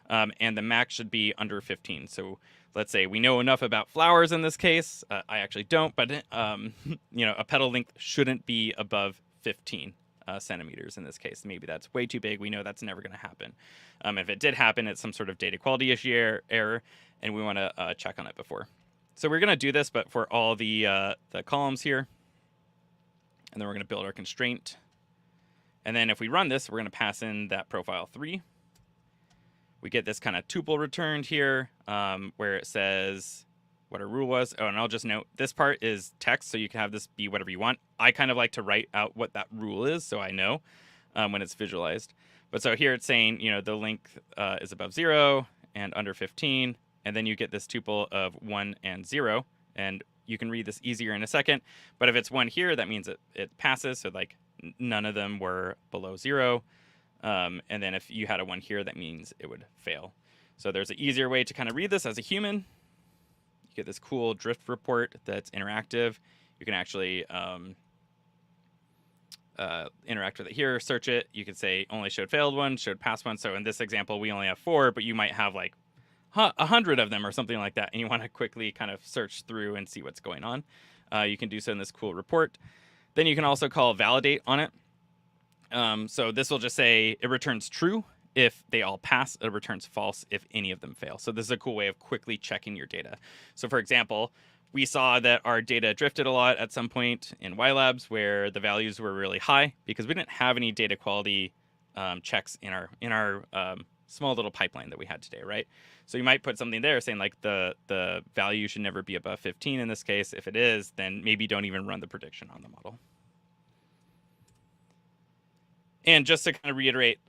And the max should be under 15. So let's say we know enough about flowers in this case. I actually don't, but a petal length shouldn't be above 15. centimeters in this case. Maybe that's way too big. We know that's never going to happen. If it did happen, it's some sort of data quality issue error, and we want to check on it before. So we're going to do this, but for all the columns here, and then we're going to build our constraint. And then if we run this, we're going to pass in that profile 3. We get this kind of tuple returned here where it says what our rule was. Oh, and I'll just note this part is text, so you can have this be whatever you want. I kind of like to write out what that rule is so I know when it's visualized. But so here it's saying, the length is above 0 and under 15. And then you get this tuple of 1 and 0. And you can read this easier in a second. But if it's 1 here, that means it passes. So like none of them were below 0. And then if you had a 1 here, that means it would fail. So there's an easier way to kind of read this as a human. You get this cool drift report that's interactive. You can actually interact with it here, search it. You could say only showed failed one, showed passed one. So in this example, we only have 4, but you might have like 100 of them or something like that. And you want to quickly kind of search through and see what's going on. You can do so in this cool report. Then you can also call validate on it. So this will just say it returns true if they all pass. It returns false if any of them fail. So this is a cool way of quickly checking your data. So for example, we saw that our data drifted a lot at some point in YLabs where the values were really high because we didn't have any data quality checks in our small little pipeline that we had today, right? So you might put something there saying like the value should never be above 15 in this case. If it is, then maybe don't even run the prediction on the model. And just to kind of reiterate,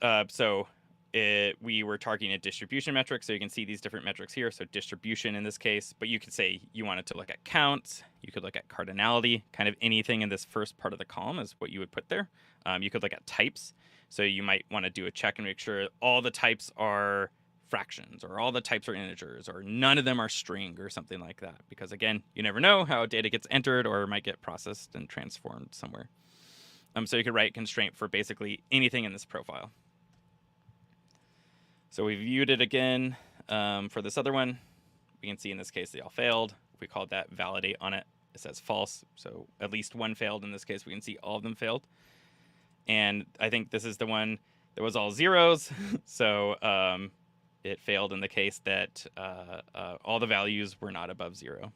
we were targeting a distribution metric, so you can see these different metrics here. So distribution in this case, but you could say you wanted to look at counts. You could look at cardinality. Kind of anything in this first part of the column is what you would put there. You could look at types. So you might want to do a check and make sure all the types are fractions or all the types are integers or none of them are string or something like that. Because again, you never know how data gets entered or might get processed and transformed somewhere. So you could write constraint for basically anything in this profile. So we viewed it again for this other one. We can see in this case they all failed. If we called that validate on it, it says false. So at least one failed in this case. We can see all of them failed. And I think this is the one that was all zeros. So it failed in the case that all the values were not above 0.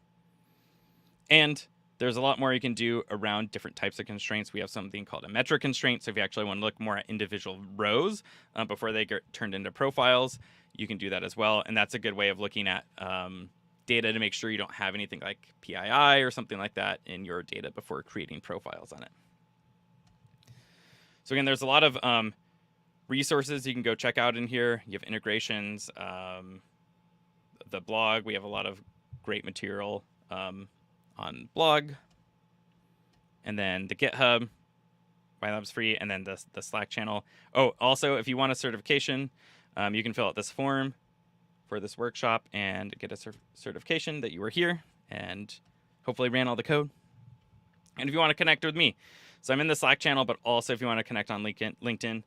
And there's a lot more you can do around different types of constraints. We have something called a metric constraint. So if you actually want to look more at individual rows before they get turned into profiles, you can do that as well. And that's a good way of looking at data to make sure you don't have anything like PII or something like that in your data before creating profiles on it. So again, there's a lot of resources you can go check out in here. You have integrations, the blog. We have a lot of great material on blog, and then the GitHub, YLabs free, and then the Slack channel. Oh, also, if you want a certification, you can fill out this form for this workshop and get a certification that you were here and hopefully ran all the code. And if you want to connect with me, so I'm in the Slack channel, but also if you want to connect on LinkedIn,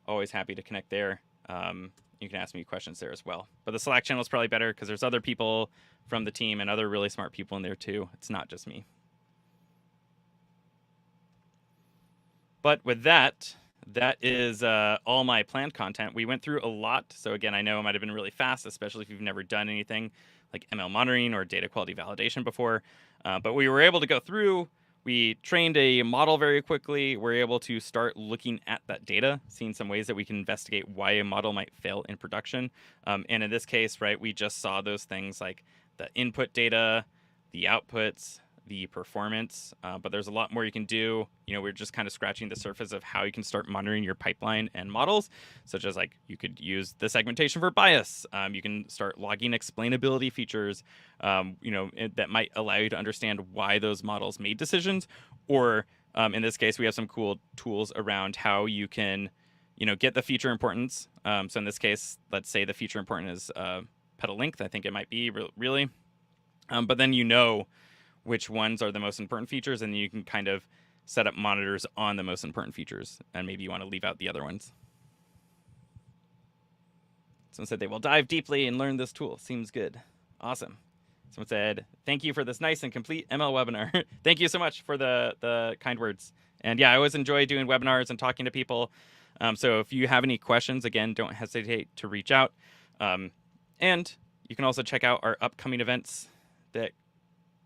always happy to connect there. You can ask me questions there as well. But the Slack channel is probably better because there's other people from the team and other really smart people in there too. It's not just me. But with that, that is all my planned content. We went through a lot. So again, I know it might have been really fast, especially if you've never done anything like ML monitoring or data quality validation before. But we were able to go through. We trained a model very quickly. We're able to start looking at that data, seeing some ways that we can investigate why a model might fail in production. And in this case, right, we just saw those things like the input data, the outputs, the performance, but there's a lot more you can do. We're just kind of scratching the surface of how you can start monitoring your pipeline and models, such as like you could use the segmentation for bias. You can start logging explainability features, that might allow you to understand why those models made decisions. Or in this case, we have some cool tools around how you can, get the feature importance. So in this case, let's say the feature importance is petal length. I think it might be really, but then which ones are the most important features, and you can kind of set up monitors on the most important features, and maybe you want to leave out the other ones. Someone said they will dive deeply and learn this tool. Seems good. Awesome. Someone said, thank you for this nice and complete ML webinar. Thank you so much for the kind words. And yeah, I always enjoy doing webinars and talking to people. So if you have any questions, again, don't hesitate to reach out. And you can also check out our upcoming events that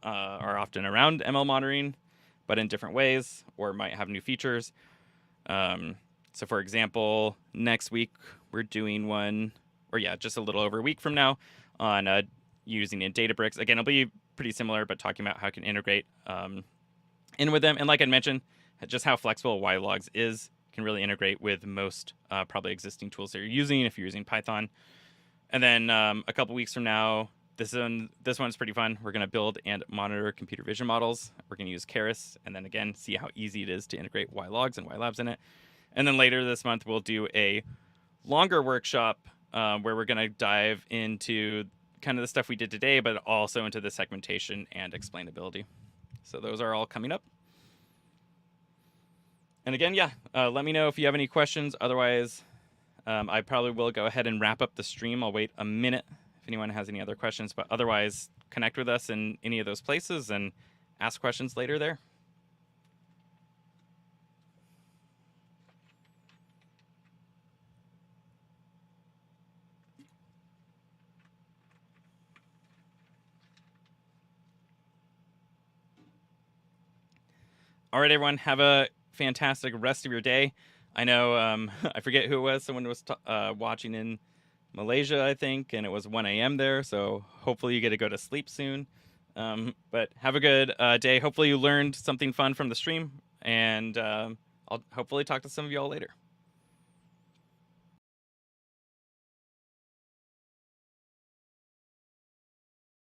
are often around ML monitoring, but in different ways, or might have new features. So for example, next week we're doing one, or yeah, just a little over a week from now, on using in Databricks. Again, it'll be pretty similar, but talking about how you can integrate in with them. And like I mentioned, just how flexible YLogs is, can really integrate with most probably existing tools that you're using if you're using Python. And then a couple weeks from now, this one's pretty fun. We're going to build and monitor computer vision models. We're going to use Keras, and then again, see how easy it is to integrate YLogs and YLabs in it. And then later this month, we'll do a longer workshop where we're going to dive into kind of the stuff we did today, but also into the segmentation and explainability. So those are all coming up. And again, yeah, let me know if you have any questions. Otherwise, I probably will go ahead and wrap up the stream. I'll wait a minute if anyone has any other questions, but otherwise, connect with us in any of those places and ask questions later there. All right, everyone, have a fantastic rest of your day. I know, I forget who it was. Someone was watching in Malaysia, I think, and it was 1 a.m. there. So hopefully you get to go to sleep soon. But have a good day. Hopefully you learned something fun from the stream, and I'll hopefully talk to some of you all later.